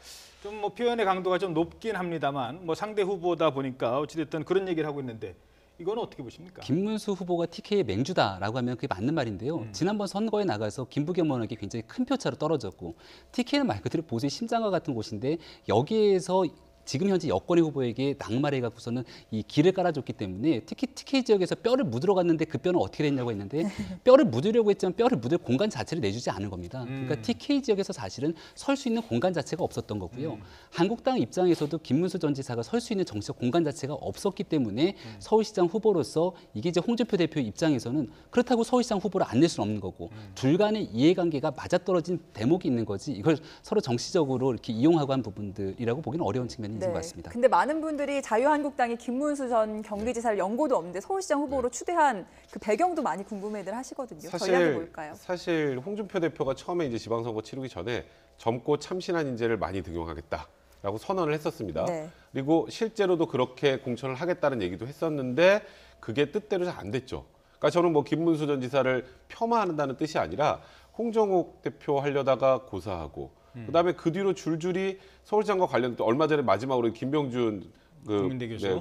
좀 뭐 표현의 강도가 좀 높긴 합니다만 뭐 상대 후보다 보니까 어찌됐든 그런 얘기를 하고 있는데 이건 어떻게 보십니까? 김문수 후보가 TK의 맹주다라고 하면 그게 맞는 말인데요. 지난번 선거에 나가서 김부겸 의원에게 굉장히 큰 표차로 떨어졌고 TK는 말 그대로 보수의 심장과 같은 곳인데 여기에서 지금 현재 여권의 후보에게 낙마를 해갖고서는 이 길을 깔아줬기 때문에 특히 TK 지역에서 뼈를 묻으러 갔는데 그 뼈는 어떻게 됐냐고 했는데 뼈를 묻으려고 했지만 뼈를 묻을 공간 자체를 내주지 않은 겁니다. 그러니까 TK 지역에서 사실은 설 수 있는 공간 자체가 없었던 거고요. 한국당 입장에서도 김문수 전 지사가 설 수 있는 정치적 공간 자체가 없었기 때문에 서울시장 후보로서 이게 이제 홍준표 대표 입장에서는 그렇다고 서울시장 후보를 안 낼 수는 없는 거고 둘 간의 이해관계가 맞아떨어진 대목이 있는 거지 이걸 서로 정치적으로 이렇게 이용하고 한 부분들이라고 보기는 어려운 측면이 있는 것 같습니다. 근데 많은 분들이 자유한국당이 김문수 전 경기지사를 연고도 없는데 서울시장 후보로 추대한 그 배경도 많이 궁금해들 하시거든요. 전략이 뭘까요? 사실 홍준표 대표가 처음에 이제 지방선거 치르기 전에 젊고 참신한 인재를 많이 등용하겠다라고 선언을 했었습니다. 그리고 실제로도 그렇게 공천을 하겠다는 얘기도 했었는데 그게 뜻대로 잘 안 됐죠. 그러니까 저는 뭐 김문수 전 지사를 폄하한다는 뜻이 아니라 홍정욱 대표 하려다가 고사하고 그다음에 그 뒤로 줄줄이 서울시장과 관련 또 얼마 전에 마지막으로 김병준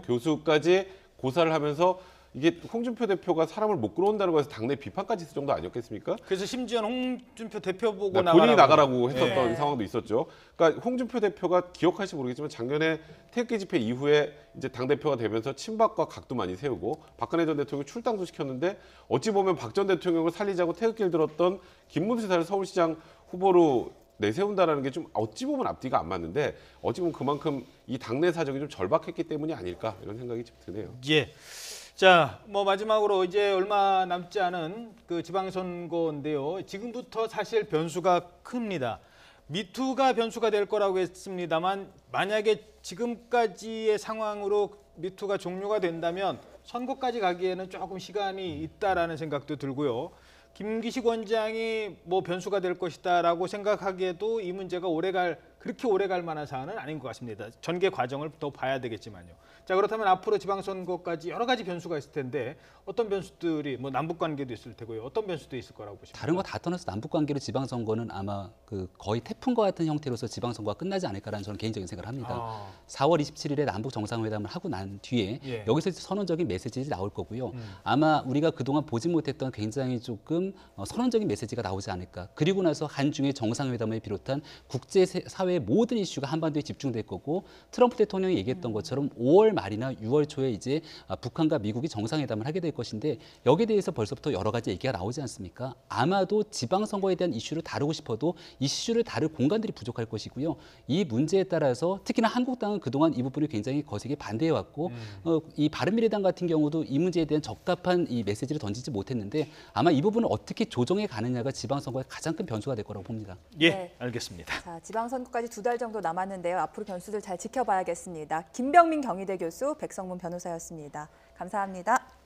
교수까지 고사를 하면서 이게 홍준표 대표가 사람을 못 끌어온다는 거에서 당내 비판까지 있을 정도 아니었겠습니까? 그래서 심지어 홍준표 대표 보고 본인이 나가라고 했었던 상황도 있었죠. 그러니까 홍준표 대표가 기억할지 모르겠지만 작년에 태극기 집회 이후에 이제 당 대표가 되면서 친박과 각도 많이 세우고 박근혜 전 대통령 출당도 시켰는데 어찌 보면 박 전 대통령을 살리자고 태극기를 들었던 김문수 지사를 서울시장 후보로 내세운다라는 게 좀 어찌 보면 앞뒤가 안 맞는데 어찌 보면 그만큼 이 당내 사정이 좀 절박했기 때문이 아닐까 이런 생각이 좀 드네요. 예. 자, 뭐 마지막으로 이제 얼마 남지 않은 그 지방선거인데요. 지금부터 사실 변수가 큽니다. 미투가 변수가 될 거라고 했습니다만 만약에 지금까지의 상황으로 미투가 종료가 된다면 선거까지 가기에는 조금 시간이 있다라는 생각도 들고요. 김기식 원장이 뭐 변수가 될 것이다라고 생각하기에도 이 문제가 그렇게 오래 갈 만한 사안은 아닌 것 같습니다. 전개 과정을 더 봐야 되겠지만요. 자, 그렇다면 앞으로 지방선거까지 여러 가지 변수가 있을 텐데 어떤 변수들이 뭐 남북관계도 있을 테고요. 어떤 변수도 있을 거라고 보십니까? 다른 거 다 떠나서 남북관계로 지방선거는 아마 그 거의 태풍과 같은 형태로서 지방선거가 끝나지 않을까라는 저는 개인적인 생각을 합니다. 4월 27일에 남북 정상회담을 하고 난 뒤에 여기서 선언적인 메시지들이 나올 거고요. 아마 우리가 그동안 보지 못했던 굉장히 조금 선언적인 메시지가 나오지 않을까. 그리고 나서 한중의 정상회담을 비롯한 국제사회 사회의 모든 이슈가 한반도에 집중될 거고 트럼프 대통령이 얘기했던 것처럼 5월 말이나 6월 초에 이제 북한과 미국이 정상회담을 하게 될 것인데 여기에 대해서 벌써부터 여러 가지 얘기가 나오지 않습니까? 아마도 지방선거에 대한 이슈를 다루고 싶어도 이슈를 다룰 공간들이 부족할 것이고요. 이 문제에 따라서 특히나 한국당은 그동안 이 부분을 굉장히 거세게 반대해왔고 이 바른미래당 같은 경우도 이 문제에 대한 적합한 이 메시지를 던지지 못했는데 아마 이 부분을 어떻게 조정해 가느냐가 지방선거의 가장 큰 변수가 될 거라고 봅니다. 예, 네. 알겠습니다. 자, 지방선거까지 2달 정도 남았는데요. 앞으로 변수들 잘 지켜봐야겠습니다. 김병민 경희대 교수, 백성문 변호사였습니다. 감사합니다.